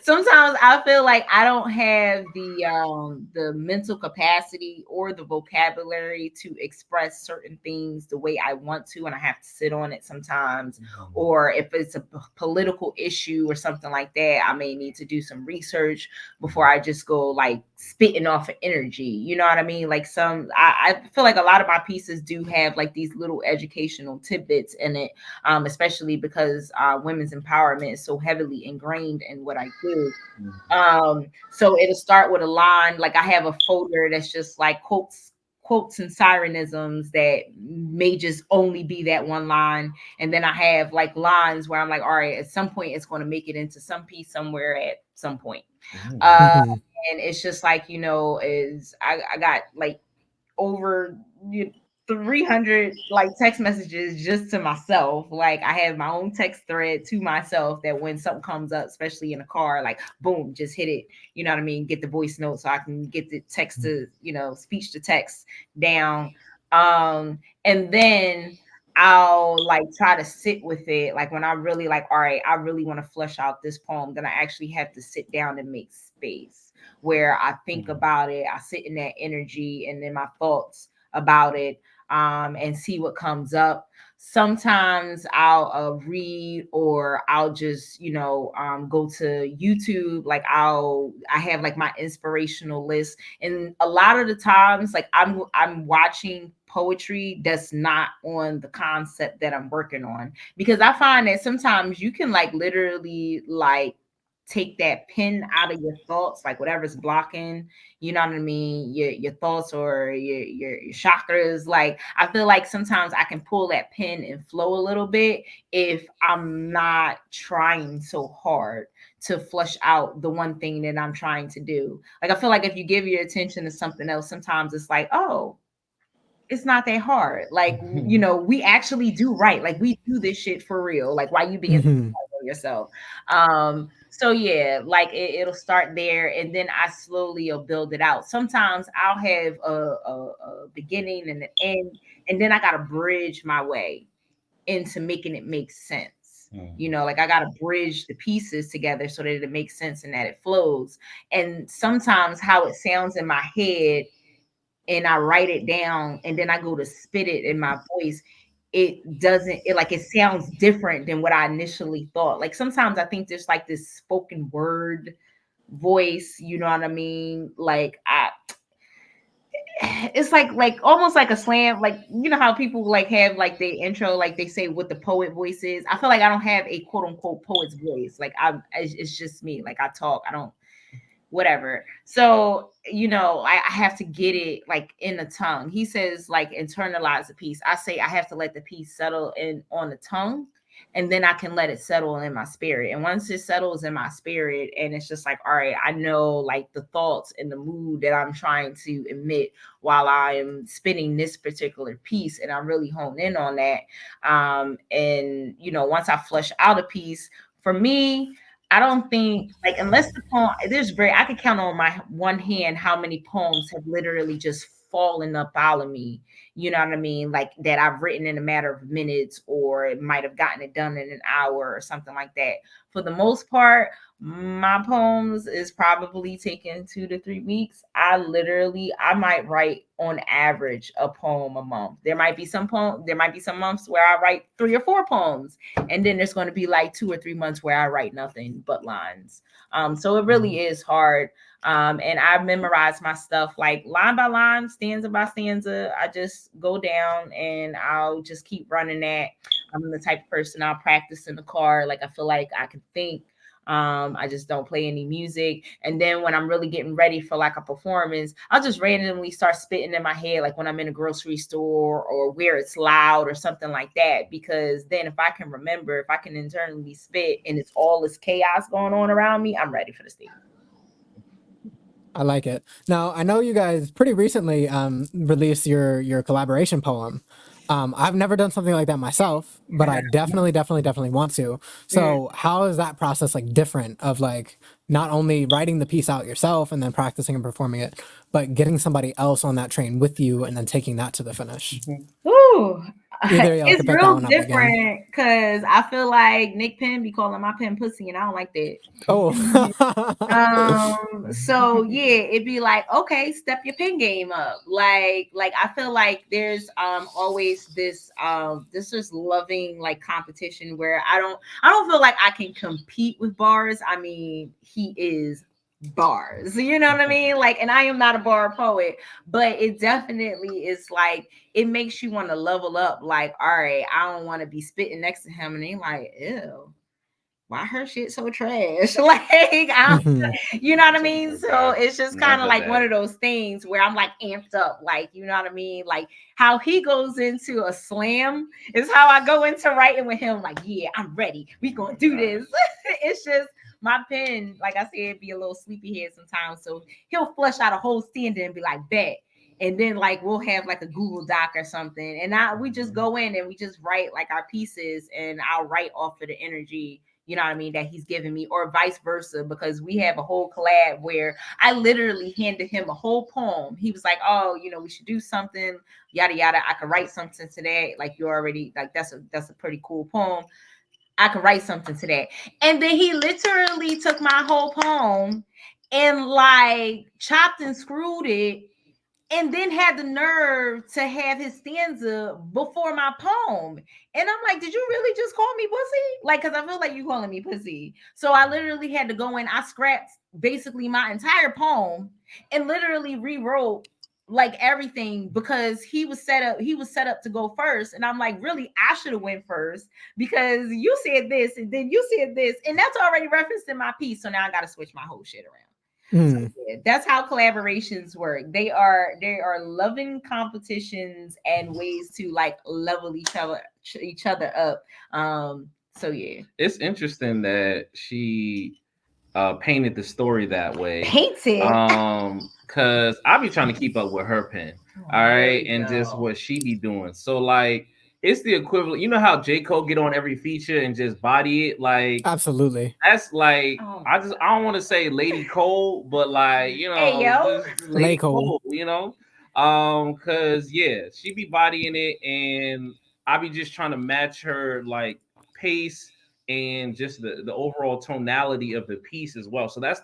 sometimes I feel like I don't have the mental capacity or the vocabulary to express certain things the way I want to, and I have to sit on it sometimes. Or if it's a political issue or something like that, I may need to do some research before I just go like spitting off of energy. You know what I mean? Like I feel like a lot of my pieces do have like these little educational tidbits in it, especially because women's empowerment is so heavily ingrained in what I do. So it'll start with a line. Like I have a folder that's just like quotes and sirenisms that may just only be that one line. And then I have like lines where I'm like, all right, at some point it's going to make it into some piece somewhere at some point. Mhm. And it's just like, is I got like over 300 like text messages just to myself. Like I have my own text thread to myself that when something comes up, especially in a car, like boom, just hit it. You know what I mean? Get the voice note so I can get the text to, speech to text down. And then I'll like try to sit with it. Like when I really like, all right, I really want to flesh out this poem, then I actually have to sit down and make space where I think about it. I sit in that energy and then my thoughts about it, and see what comes up. Sometimes I'll read, or I'll just go to YouTube. Like I have like my inspirational list, and a lot of the times like I'm watching poetry that's not on the concept that I'm working on, because I find that sometimes you can like literally like take that pin out of your thoughts, like whatever's blocking, you know what I mean, your thoughts or your chakras. Like I feel like sometimes I can pull that pin and flow a little bit if I'm not trying so hard to flush out the one thing that I'm trying to do. Like I feel like if you give your attention to something else, sometimes it's like, oh, it's not that hard. Like, we actually do right. Like we do this shit for real. Like why you being Mhm. for yourself? So yeah, like it'll start there, and then I slowly will build it out. Sometimes I'll have a beginning and an end, and then I gotta bridge my way into making it make sense. Like I gotta bridge the pieces together so that it makes sense and that it flows. And sometimes how it sounds in my head, and I write it down, and then I go to spit it in my voice, it sounds different than what I initially thought. Like sometimes I think there's like this spoken word voice, you know what I mean? Like it's like almost like a slam, like you know how people like have like the intro, like they say what the poet voice is. I feel like I don't have a quote unquote poet's voice. Like it's just me. Like I talk, I don't whatever. So, I have to get it like in the tongue. He says like internalize the piece. I say I have to let the piece settle in on the tongue, and then I can let it settle in my spirit. And once it settles in my spirit and it's just like, all right, I know like the thoughts and the mood that I'm trying to emit while I am spinning this particular piece, and I really hone in on that. And once I flush out a piece, for me, I don't think like unless the poem I could count on my one hand how many poems have literally just fallen up out of me. You know what I mean? Like that I've written in a matter of minutes, or it might have gotten it done in an hour or something like that. For the most part, my poems is probably taking 2 to 3 weeks. I might write on average a poem a month. There might be some months where I write 3 or 4 poems, and then there's going to be like 2 or 3 months where I write nothing but lines. So it really is hard. And I memorize my stuff like line by line, stanza by stanza. I just go down and I'll just keep running that. I'm the type of person I'll practice in the car. Like I feel like I can think. I just don't play any music. And then when I'm really getting ready for like a performance, I'll just randomly start spitting in my head, like when I'm in a grocery store or where it's loud or something like that. Because then if I can internally spit and it's all this chaos going on around me, I'm ready for the stage. I like it. Now, I know you guys pretty recently released your collaboration poem. I've never done something like that myself, but I definitely want to. So how is that process like different of like not only writing the piece out yourself and then practicing and performing it, but getting somebody else on that train with you and then taking that to the finish? Ooh, Either of y'all it's can pick that real one up again. different because I feel like Nick Penn be calling my pen pussy, and I don't like that. Oh. So yeah, it'd be like, okay, step your pen game up. Like I feel like there's always this just loving like competition where I don't feel like I can compete with Bars. I mean, he is Bars, you know what I mean? Like, and I am not a bar poet, but it definitely is like it makes you want to level up. Like, all right, I don't want to be spitting next to him, and he like, ew, why her shit so trash? Like, you know what I mean? So it's just kind of like one of those things where I'm like amped up, like, you know what I mean? Like how he goes into a slam is how I go into writing with him. Like, yeah, I'm ready. We gonna do this. It's just my pen, like I said, be a little sleepyhead sometimes. So he'll flush out a whole stanza and be like, bet. and then like we'll have like a Google Doc or something, and we just go in and we just write like our pieces, and I'll write off of the energy, you know what I mean, that he's giving me, or vice versa, because we have a whole collab where I literally handed him a whole poem. He was like, oh, you know, we should do something, yada yada. I could write something today, like you already like that's a pretty cool poem. I could write something today. And then he literally took my whole poem and like chopped and screwed it, and then had the nerve to have his stanza before my poem. And I'm like, did you really just call me pussy? Like, because I feel like you calling me pussy. So I literally had to go in. I scrapped basically my entire poem and literally rewrote like everything, because he was set up to go first. And I'm like, really, I should have went first because you said this and then you said this, and that's already referenced in my piece. So now I got to switch my whole shit around. So, yeah, that's how collaborations work. They are loving competitions and ways to like level each other up. So yeah, it's interesting that she painted the story that way. Painted. Because I be trying to keep up with her pen. All right, and just what she be doing. So like, it's the equivalent. You know how J. Cole get on every feature and just body it? Like, absolutely. That's like, I don't want to say Lady Cole, but like, you know, hey, yo. Lady Cole, you know, because yeah, she be bodying it, and I be just trying to match her like pace and just the overall tonality of the piece as well. So that's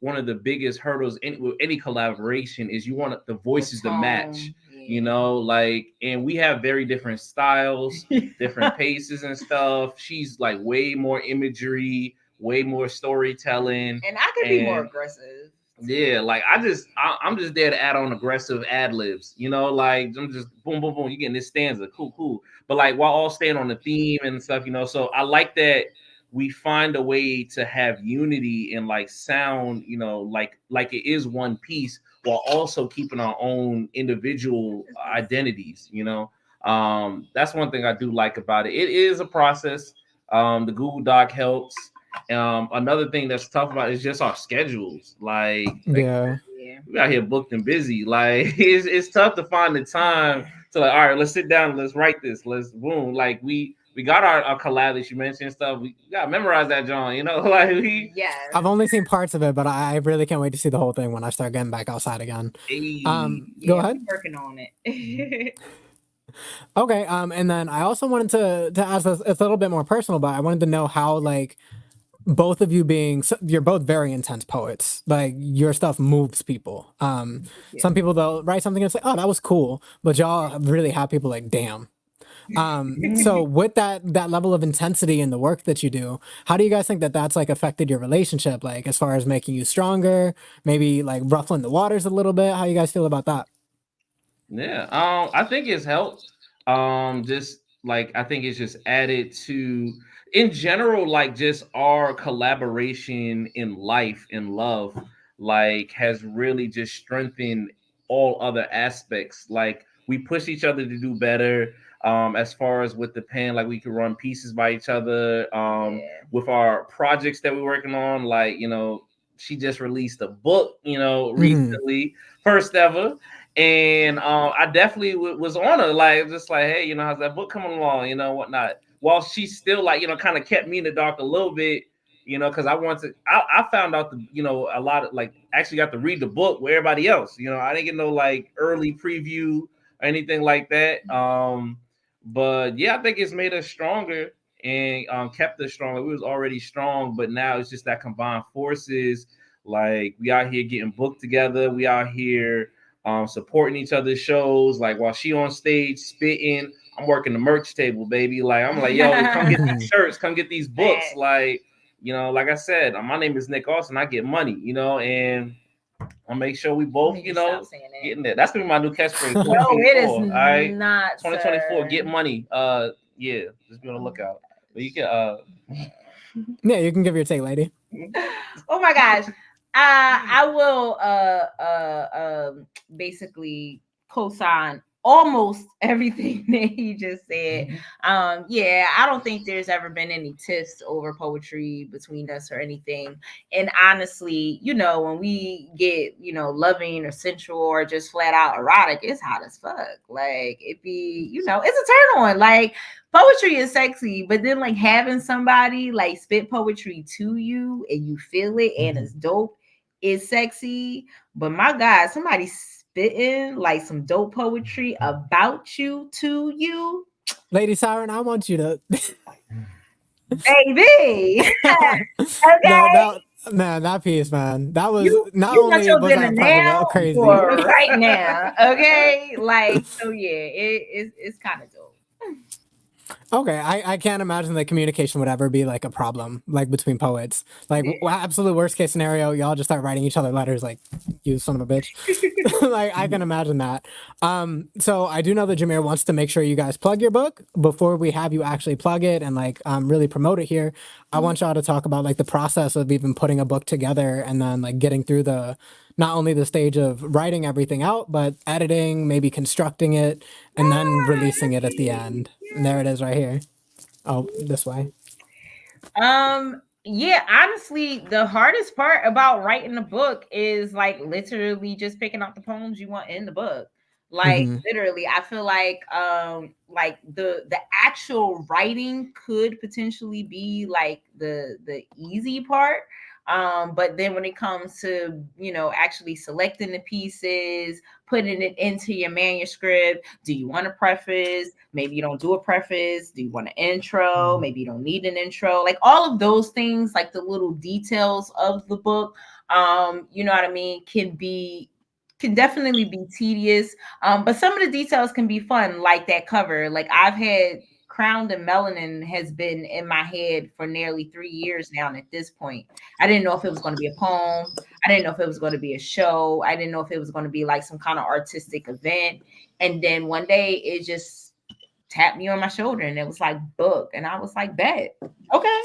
one of the biggest hurdles with any collaboration is you want the voices to match. You know, like, and we have very different styles, different paces and stuff. She's like way more imagery, way more storytelling, and I could be more aggressive. Yeah, like I'm just there to add on aggressive ad libs, you know, like I'm just boom, boom, boom. You getting this stanza, cool, but like while all staying on the theme and stuff, you know. So I like that we find a way to have unity and like sound, you know, like it is one piece while also keeping our own individual identities, you know. That's one thing I do like about it. It is a process. The Google Doc helps. Another thing that's tough about it is just our schedules. Like we out here booked and busy. Like it's tough to find the time to like, all right, let's sit down, let's write this, let's boom. Like we got our collab that you mentioned and stuff. We gotta memorize that, John. You know, like I've only seen parts of it, but I really can't wait to see the whole thing when I start getting back outside again. Go ahead. I'm working on it. Okay. And then I also wanted to ask this, it's a little bit more personal, but I wanted to know how like both of you you're both very intense poets. Like your stuff moves people. Some people they'll write something and say, "Oh, that was cool," but y'all really have people like, "Damn." So with that level of intensity in the work that you do, how do you guys think that that's like affected your relationship? Like as far as making you stronger, maybe like ruffling the waters a little bit. How you guys feel about that? Yeah, I think it's helped. Just like I think it's just added to, in general, like just our collaboration in life, in love, like has really just strengthened all other aspects. Like we push each other to do better. As far as with the pen, like we can run pieces by each other. With our projects that we're working on, like you know, she just released a book, you know, recently, first ever. And I definitely was on her, like just like, hey, you know, how's that book coming along, you know, whatnot. While she still like, you know, kind of kept me in the dark a little bit, you know, because I found out you know, a lot of like actually got to read the book with everybody else. You know, I didn't get no like early preview or anything like that. But yeah, I think it's made us stronger and kept us stronger. We was already strong, but now it's just that combined forces. Like we out here getting booked together. We out here supporting each other's shows. Like while she on stage spitting, I'm working the merch table, baby. Like I'm like, yo, come get these shirts, come get these books. Like, you know, like I said, my name is Nick Austin. I get money, you know, and I'll make sure we both, you know, getting there. That's gonna be my new catchphrase. No, it is all right? not. 2024, sir. get money. Yeah, just be on the lookout. But you can Yeah, you can give your take, lady. Oh my gosh. I will basically co-sign almost everything that he just said. Yeah, I don't think there's ever been any tiffs over poetry between us or anything. And honestly, you know, when we get, you know, loving or sensual or just flat out erotic, it's hot as fuck. Like it be, you know, it's a turn on. Like poetry is sexy, but then like having somebody like spit poetry to you and you feel it and it's dope is sexy. But my God, somebody spitting like some dope poetry about you to you, Lady Syren, I want you to. baby. No, Okay, that man, that piece, man, that was not you want only your was dinner that impressive, but now crazy. or right now? Okay, like so, yeah, it's kind of dope. Okay, I can't imagine that communication would ever be like a problem, like between poets. Like, absolute worst case scenario, y'all just start writing each other letters, like, you son of a bitch. Like, I can imagine that. So I do know that Jameer wants to make sure you guys plug your book before we have you actually plug it and like really promote it here. I want y'all to talk about like the process of even putting a book together and then like getting through the not only the stage of writing everything out, but editing, maybe constructing it, and then releasing it at the end. And there it is right here. Oh, this way. Yeah, honestly, the hardest part about writing a book is like literally just picking out the poems you want in the book. Like Mm-hmm. literally, I feel like the actual writing could potentially be like the easy part. But then when it comes to, you know, actually selecting the pieces, putting it into your manuscript, do you want a preface? Maybe you don't do a preface. Do you want an intro? Maybe you don't need an intro. Like all of those things, like the little details of the book, you know what I mean, can definitely be tedious. But some of the details can be fun, like that cover. Like I've had Crowned and Melanin has been in my head for nearly 3 years now. And at this point, I didn't know if it was going to be a poem. I didn't know if it was going to be a show. I didn't know if it was going to be like some kind of artistic event. And then one day it just tapped me on my shoulder and it was like book. And I was like, bet. Okay.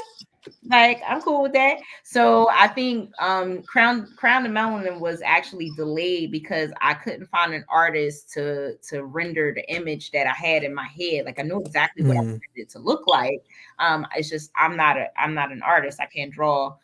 Like I'm cool with that. So I think Crown and Melanin was actually delayed because I couldn't find an artist to render the image that I had in my head. Like I knew exactly what I wanted it to look like. It's just I'm not an artist. I can't draw.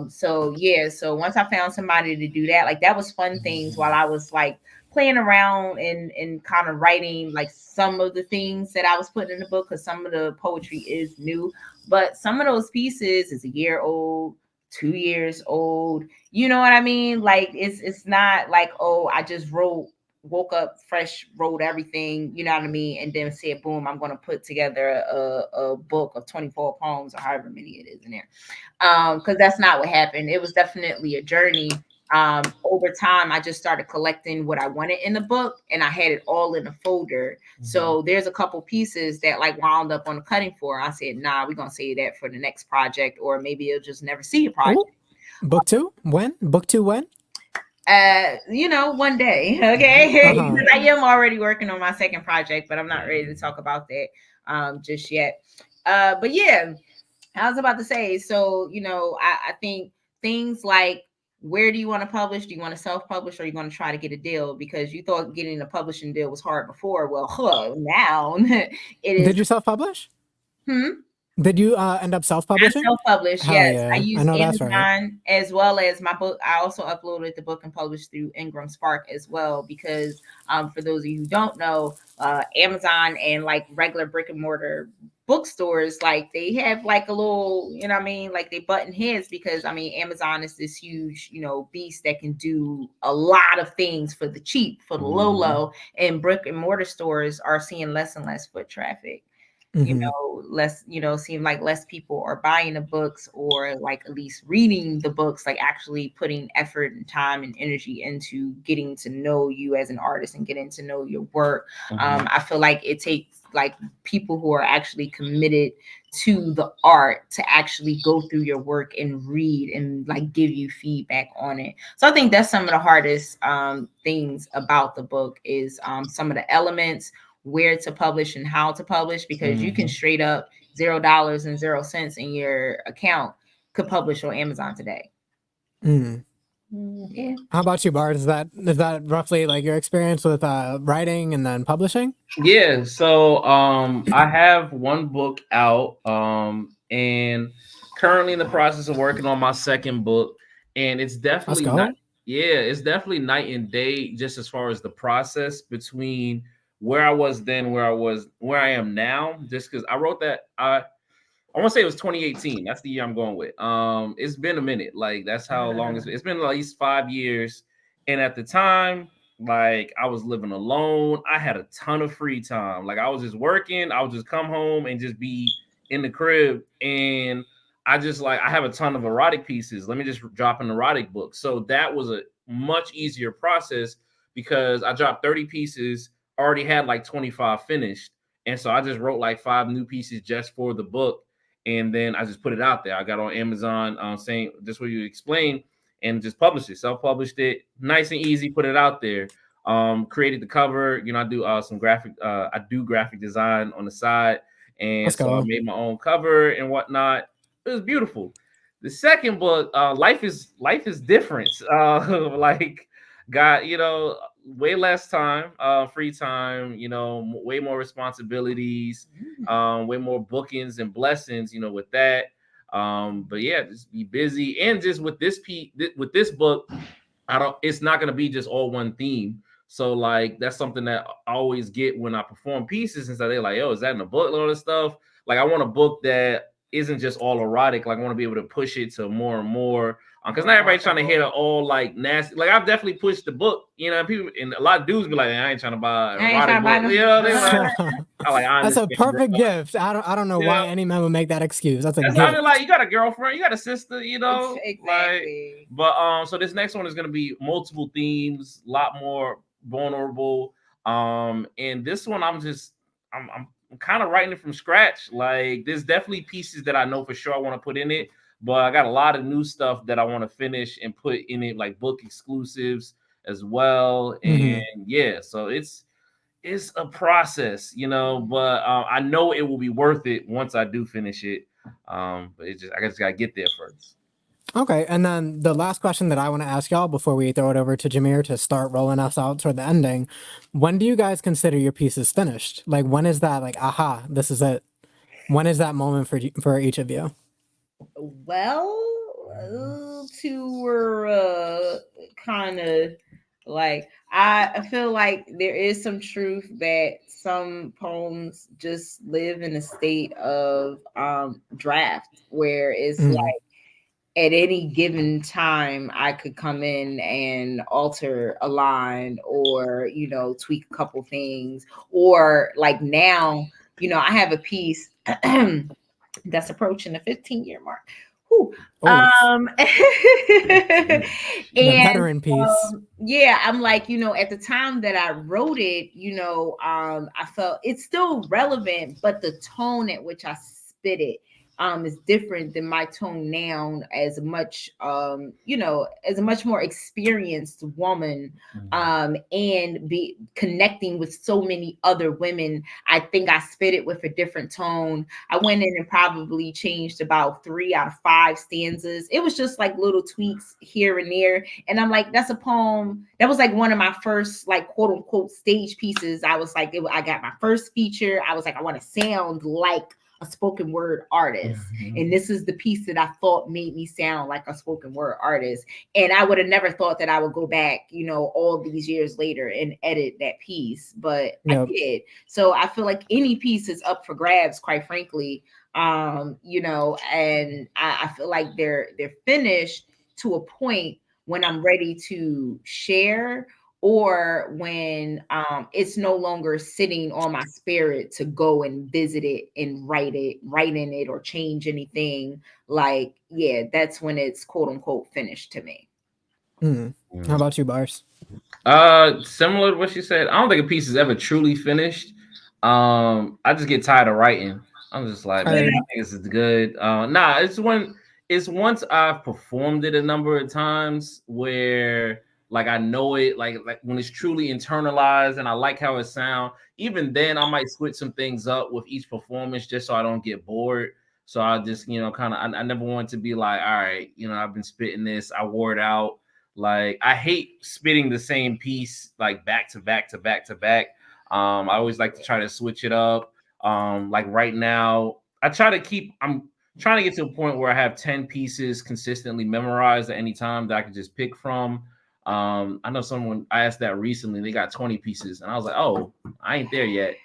So yeah, so once I found somebody to do that, like that was fun things while I was like playing around and kind of writing like some of the things that I was putting in the book because some of the poetry is new. But some of those pieces is a year old, 2 years old. You know what I mean? Like it's not like, oh, I just woke up fresh, wrote everything, you know what I mean? And then said, boom, I'm gonna put together a book of 24 poems or however many it is in there. Because that's not what happened. It was definitely a journey. Over time, I just started collecting what I wanted in the book and I had it all in a folder. So there's a couple pieces that like wound up on the cutting floor. I said, nah, we're gonna save that for the next project, or maybe you'll just never see a project. Ooh. Book two? When? Book two when? You know, one day. Okay. I am already working on my second project, but I'm not ready to talk about that just yet. But yeah, I was about to say, so you know, I think things like where do you want to publish? Do you want to self-publish or are you going to try to get a deal? Because you thought getting a publishing deal was hard before. Well, now it is. Did you self-publish? Did you end up self-publishing? I self-published, Hell yes. I yeah. used I know that's Amazon right. as well as my book. I also uploaded the book and published through Ingram Spark as well because for those of you who don't know, Amazon and like regular brick and mortar bookstores, like they have like a little, you know what I mean, like they button heads because I mean Amazon is this huge, you know, beast that can do a lot of things for the cheap, for the low, and brick and mortar stores are seeing less and less foot traffic. You know, less, you know, seem like less people are buying the books or like at least reading the books, like actually putting effort and time and energy into getting to know you as an artist and getting to know your work. I feel like it takes like people who are actually committed to the art to actually go through your work and read and like give you feedback on it. So I think that's some of the hardest things about the book is some of the elements, where to publish and how to publish, because you can straight up $0 and 0 cents in your account could publish on Amazon today. Yeah. How about you, Bart? Is that roughly like your experience with writing and then publishing? Yeah, so I have one book out, and currently in the process of working on my second book, and it's Let's definitely not, go. yeah, it's definitely night and day just as far as the process between where I was then, where I am now. Just because I wrote that, I want to say it was 2018. That's the year I'm going with. It's been a minute. Like that's how long it's been at least 5 years. And at the time, like I was living alone. I had a ton of free time. Like I was just working. I would just come home and just be in the crib. And I just like I have a ton of erotic pieces. Let me just drop an erotic book. So that was a much easier process because I dropped 30 pieces, already had like 25 finished. And so I just wrote like 5 new pieces just for the book, and then I just put it out there. I got on Amazon, saying just what you explained, and just published it, self-published it, nice and easy. Put it out there. Created the cover. You know, I do some graphic. I do graphic design on the side, and Let's so I go. made my own cover and whatnot. It was beautiful. The second book, life is different. Like, got way less time, free time. Way more responsibilities, way more bookings and blessings, with that. But yeah, just be busy, and just with with this book, it's not gonna be just all one theme. So like that's something that I always get when I perform pieces, and so they're like, "Yo, is that in the book?" And all this stuff. Like I want a book that isn't just all erotic. Like I want to be able to push it to more and more. Because not everybody's trying to hit it all like nasty. Like I've definitely pushed the book, people, and a lot of dudes be like, I ain't trying to buy an I ain't erotic trying to buy book. no. They like, I That's a understand, bro. perfect gift. I don't know Yeah. why any man would make that excuse. That's a That's not gift. like you got a girlfriend, you got a sister, like. Exactly. But so this next one is gonna be multiple themes, a lot more vulnerable. And this one I'm kind of writing it from scratch. Like there's definitely pieces that I know for sure I want to put in it, but I got a lot of new stuff that I want to finish and put in it, like book exclusives as well. And Mhm. yeah, so it's a process, but I know it will be worth it once I do finish it. But I just gotta get there first. Okay, and then the last question that I want to ask y'all before we throw it over to Jameer to start rolling us out toward the ending: when do you guys consider your pieces finished? Like, when is that like, aha, this is it? When is that moment for each of you? Well, to kind of like I feel like there is some truth that some poems just live in a state of draft where it's Mm. like at any given time I could come in and alter a line or tweak a couple things, or like now I have a piece that's approaching the 15-year mark. Whew. Oh, And the veteran piece. yeah, I'm like, at the time that I wrote it, I felt it's still relevant, but the tone at which I spit it is different than my tone now as much as a much more experienced woman, and be connecting with so many other women. I think I spit it with a different tone. I went in and probably changed about 3 out of 5 stanzas. It was just like little tweaks here and there. And I'm like, that's a poem. That was like one of my first, like, quote unquote, stage pieces. I was like, I got my first feature. I was like, I want to sound like a spoken word artist. And this is the piece that I thought made me sound like a spoken word artist. And I would have never thought that I would go back, all these years later and edit that piece, but I did. So I feel like any piece is up for grabs, quite frankly. And I feel like they're finished to a point when I'm ready to share, or when it's no longer sitting on my spirit to go and visit it and write in it or change anything. Like, yeah, that's when it's quote unquote finished to me. How about you, Bars? Similar to what she said, I don't think a piece is ever truly finished. I just get tired of writing. I'm just like, man, I think this is good. Nah, it's once I've performed it a number of times where like I know it, like when it's truly internalized and I like how it sounds. Even then, I might switch some things up with each performance just so I don't get bored. So I just, kind of, I never want to be like, all right, I've been spitting this, I wore it out. Like I hate spitting the same piece like back to back to back to back. I always like to try to switch it up. Like right now, I'm trying to get to a point where I have 10 pieces consistently memorized at any time that I can just pick from. I know someone I asked that recently, they got 20 pieces, and I was like, oh, I ain't there yet.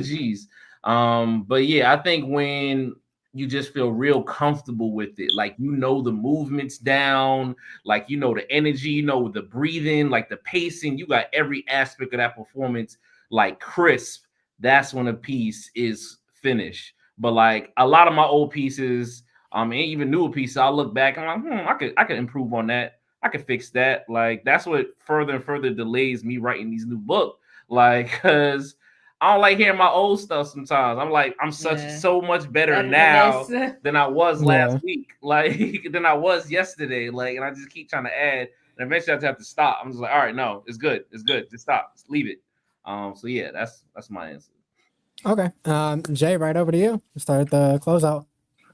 Geez. But yeah, I think when you just feel real comfortable with it, like you know the movements down, like you know the energy, you know the breathing, like the pacing, you got every aspect of that performance like crisp. That's when a piece is finished. But like a lot of my old pieces, and even newer pieces, I'll look back and I'm like, I could improve on that. I could fix that. Like that's what further and further delays me writing these new books. Like, cause I don't like hearing my old stuff sometimes. I'm like, I'm so much better now than I was last week, like than I was yesterday. Like, and I just keep trying to add, and eventually I have to stop. I'm just like, all right, no, it's good, just stop, just leave it. So yeah, that's my answer. Okay. Jay, right over to you. Start the closeout.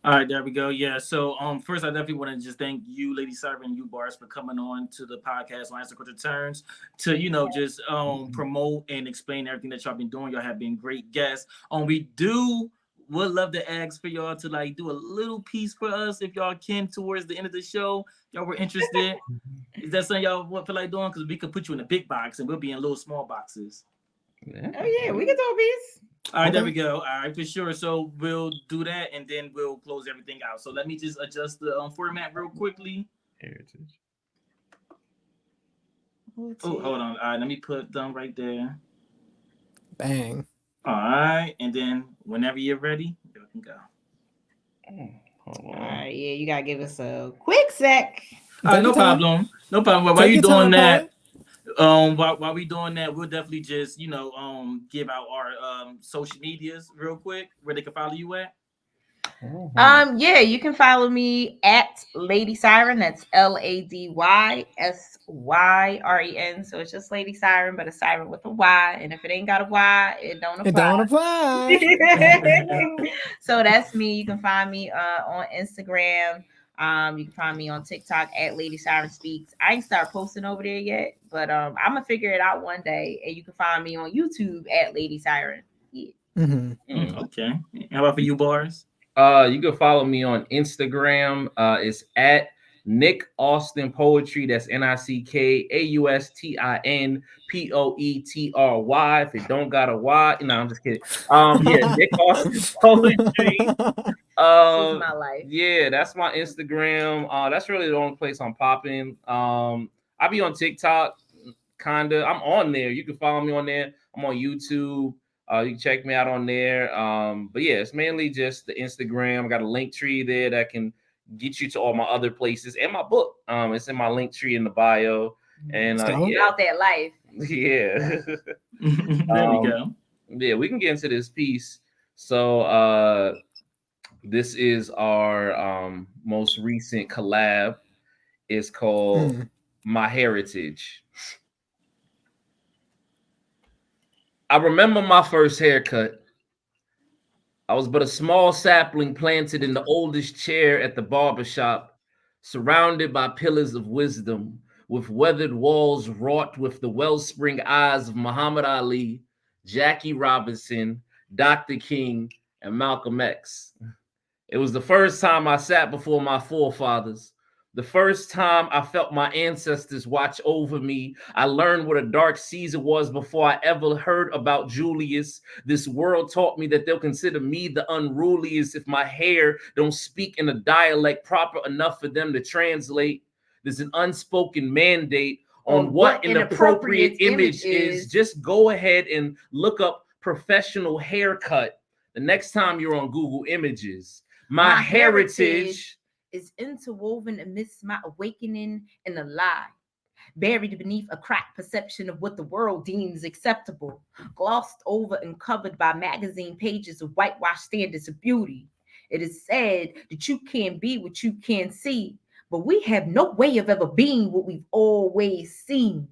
All right, there we go. Yeah. So, first, I definitely want to just thank you, Lady Syren, and you, Bars, for coming on to the podcast on As the Culture Turns to, just promote and explain everything that y'all been doing. Y'all have been great guests. We would love to ask for y'all to like do a little piece for us if y'all can towards the end of the show. Y'all were interested. Is that something y'all feel like doing? Because we could put you in a big box and we'll be in little small boxes. Yeah. Oh yeah, we can do a piece. All right, there we go. All right, for sure. So we'll do that, and then we'll close everything out. So let me just adjust the format real quickly. Heritage. Oh, hold on. All right, let me put them right there. Bang. All right, and then whenever you're ready, you can go. All right, yeah, you gotta give us a quick sec. All right, no problem. No problem. While you doing that, while we doing that, we'll definitely just give out our social medias real quick where they can follow you at. Yeah, you can follow me at Lady Syren. That's LadySyren. So it's just Lady Syren, but a siren with a Y. And if it ain't got a Y, it don't apply. It don't apply. So that's me. You can find me on Instagram. You can find me on TikTok at Lady Syren Speaks. I ain't start posting over there yet, but I'm gonna figure it out one day. And you can find me on YouTube at Lady Syren. Yeah. Okay. How about for you, Bars? You can follow me on Instagram. It's at Nick Austin Poetry. That's NickAustinPoetry. If it don't got a Y, no, I'm just kidding. Yeah, Nick Austin Poetry. My life. Yeah, that's my Instagram. That's really the only place I'm popping. I be on TikTok, kinda. I'm on there. You can follow me on there. I'm on YouTube. You can check me out on there. But yeah, it's mainly just the Instagram. I got a link tree there that can get you to all my other places and my book. It's in my link tree in the bio. And out that life. Yeah. There we go. Yeah, we can get into this piece. So this is our most recent collab. It's called My Heritage. I remember my first haircut. I was but a small sapling planted in the oldest chair at the barbershop, surrounded by pillars of wisdom, with weathered walls wrought with the wellspring eyes of Muhammad Ali, Jackie Robinson, Dr. King, and Malcolm X. It was the first time I sat before my forefathers. The first time I felt my ancestors watch over me. I learned what a dark Caesar was before I ever heard about Julius. This world taught me that they'll consider me the unruliest if my hair don't speak in a dialect proper enough for them to translate. There's an unspoken mandate on what an appropriate image is. Just go ahead and look up professional haircut the next time you're on Google Images. My heritage is interwoven amidst my awakening in a lie, buried beneath a cracked perception of what the world deems acceptable, glossed over and covered by magazine pages of whitewashed standards of beauty. It is said that you can't be what you can't see, but we have no way of ever being what we've always seen.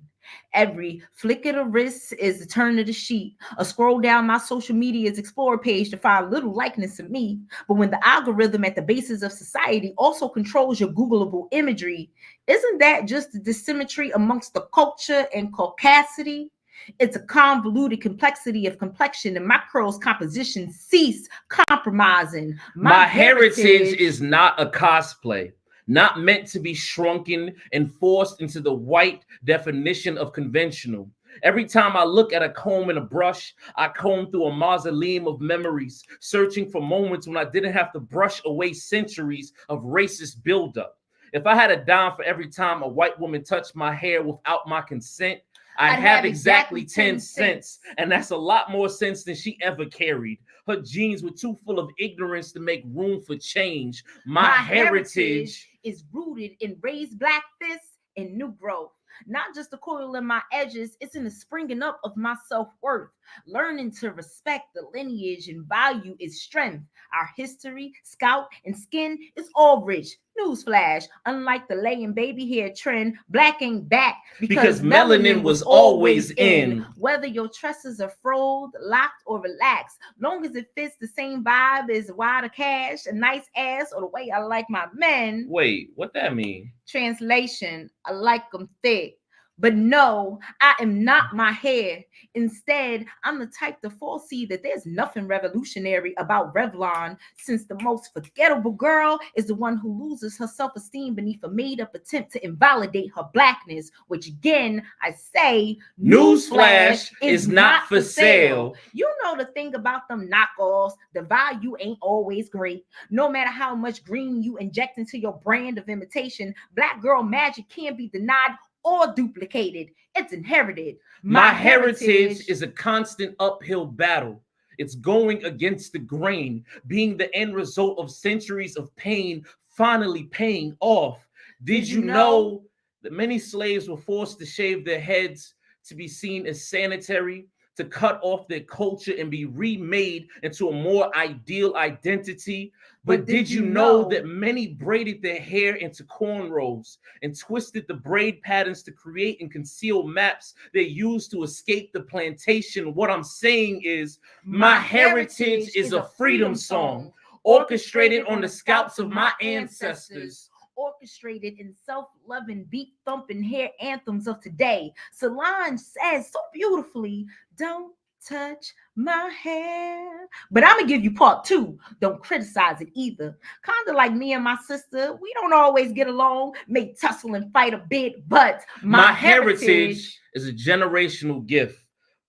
Every flick of the wrist is a turn of the sheet. A scroll down my social media's explore page to find little likeness of me. But when the algorithm at the basis of society also controls your Googleable imagery, isn't that just the dissymmetry amongst the culture and caucasity? It's a convoluted complexity of complexion, and my curls composition cease compromising. My heritage is not a cosplay, not meant to be shrunken and forced into the white definition of conventional. Every time I look at a comb and a brush, I comb through a mausoleum of memories, searching for moments when I didn't have to brush away centuries of racist buildup. If I had a dime for every time a white woman touched my hair without my consent, I'd have exactly 10 cents. And that's a lot more sense than she ever carried. Her genes were too full of ignorance to make room for change. My heritage is rooted in raised black fists and new growth. Not just the coil in my edges, it's in the springing up of my self-worth. Learning to respect the lineage and value its strength. Our history, scalp, and skin is all rich. Newsflash, unlike the laying baby hair trend, black ain't back because melanin was always in. Whether your tresses are frolled, locked, or relaxed, long as it fits the same vibe as wider cash, a nice ass, or the way I like my men. Wait, what that mean? Translation, I like them thick. But no, I am not my hair. Instead, I'm the type to foresee that there's nothing revolutionary about Revlon, since the most forgettable girl is the one who loses her self-esteem beneath a made-up attempt to invalidate her blackness, which again, I say, newsflash is not for sale. You know the thing about them knockoffs, the value ain't always great. No matter how much green you inject into your brand of imitation, black girl magic can't be denied or duplicated. It's inherited. My heritage is a constant uphill battle. It's going against the grain, being the end result of centuries of pain finally paying off. Did you know that many slaves were forced to shave their heads to be seen as sanitary, to cut off their culture and be remade into a more ideal identity? But did you know that many braided their hair into cornrows and twisted the braid patterns to create and conceal maps they used to escape the plantation? What I'm saying is, my heritage is a freedom song, orchestrated on the scalps of my ancestors. Orchestrated in self-loving, beat-thumping hair anthems of today. Solange says so beautifully, don't touch my hair. But I'm gonna give you part two. Don't criticize it either. Kind of like me and my sister, we don't always get along, may tussle and fight a bit, but my heritage is a generational gift,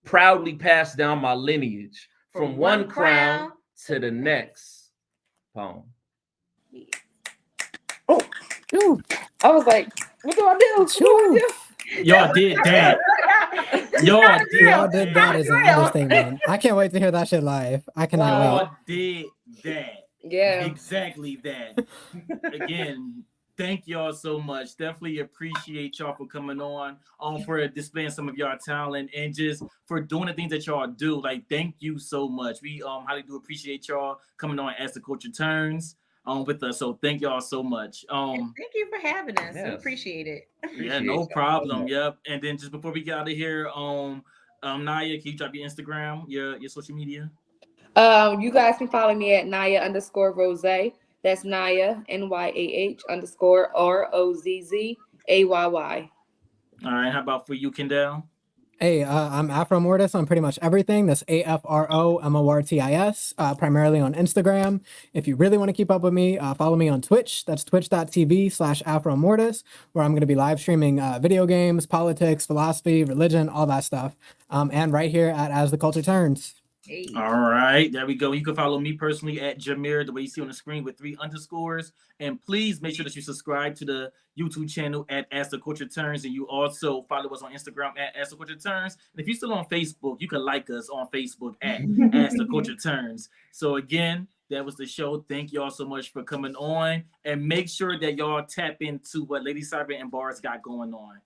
proudly passed down my lineage from one crown to the next. Poem. Oh, Ooh, I was like, what do I do? What do I do? Y'all did that. y'all did that as an understatement. I can't wait to hear that shit live. I cannot wait. Y'all did that. Yeah. Exactly that. Again, thank y'all so much. Definitely appreciate y'all for coming on, for displaying some of y'all talent and just for doing the things that y'all do. Like, thank you so much. We highly do appreciate y'all coming on as the culture turns with us. So thank y'all so much. Thank you for having us. Yes. We appreciate it. Yeah, no problem. Yep. And then just before we get out of here, Naya, can you drop your Instagram, your social media? You guys can follow me at Naya_Rose. That's Naya NYAH_ROZZAYY. All right. How about for you, Kendall? Hey, I'm Afro Mortis on pretty much everything. That's AFROMORTIS, primarily on Instagram. If you really want to keep up with me, follow me on Twitch. That's twitch.tv/Afro Mortis, where I'm going to be live streaming video games, politics, philosophy, religion, all that stuff. And right here at As the Culture Turns. Hey. All right, there we go. You can follow me personally at Jameer, the way you see on the screen with 3 underscores. And please make sure that you subscribe to the YouTube channel at As the Culture Turns. And you also follow us on Instagram at As the Culture Turns. And if you're still on Facebook, you can like us on Facebook at As the Culture Turns. So again, that was the show. Thank y'all so much for coming on. And make sure that y'all tap into what Lady Syren and Bars got going on.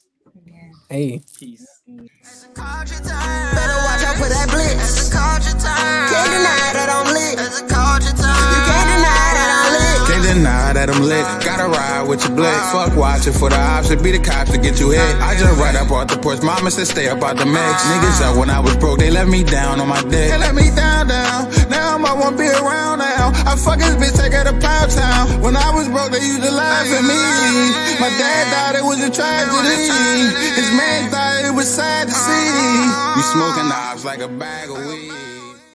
Hey. Peace. Better watch out for that blitz. Can't deny that I'm lit. You can't deny that I'm lit. now that I'm lit. Gotta ride with your blick. Fuck watching for the option, be the cops to get you hit. I just right up off the porch, mama said stay up out the mix. Niggas up when I was broke, they left me down on my dick. They let me down. Now I won't be around now. I fuck this bitch, take her to Pound Town. When I was broke, they used to laugh at me. My dad thought it was a tragedy. His man thought it was sad to see. You smoking knobs like a bag of weed.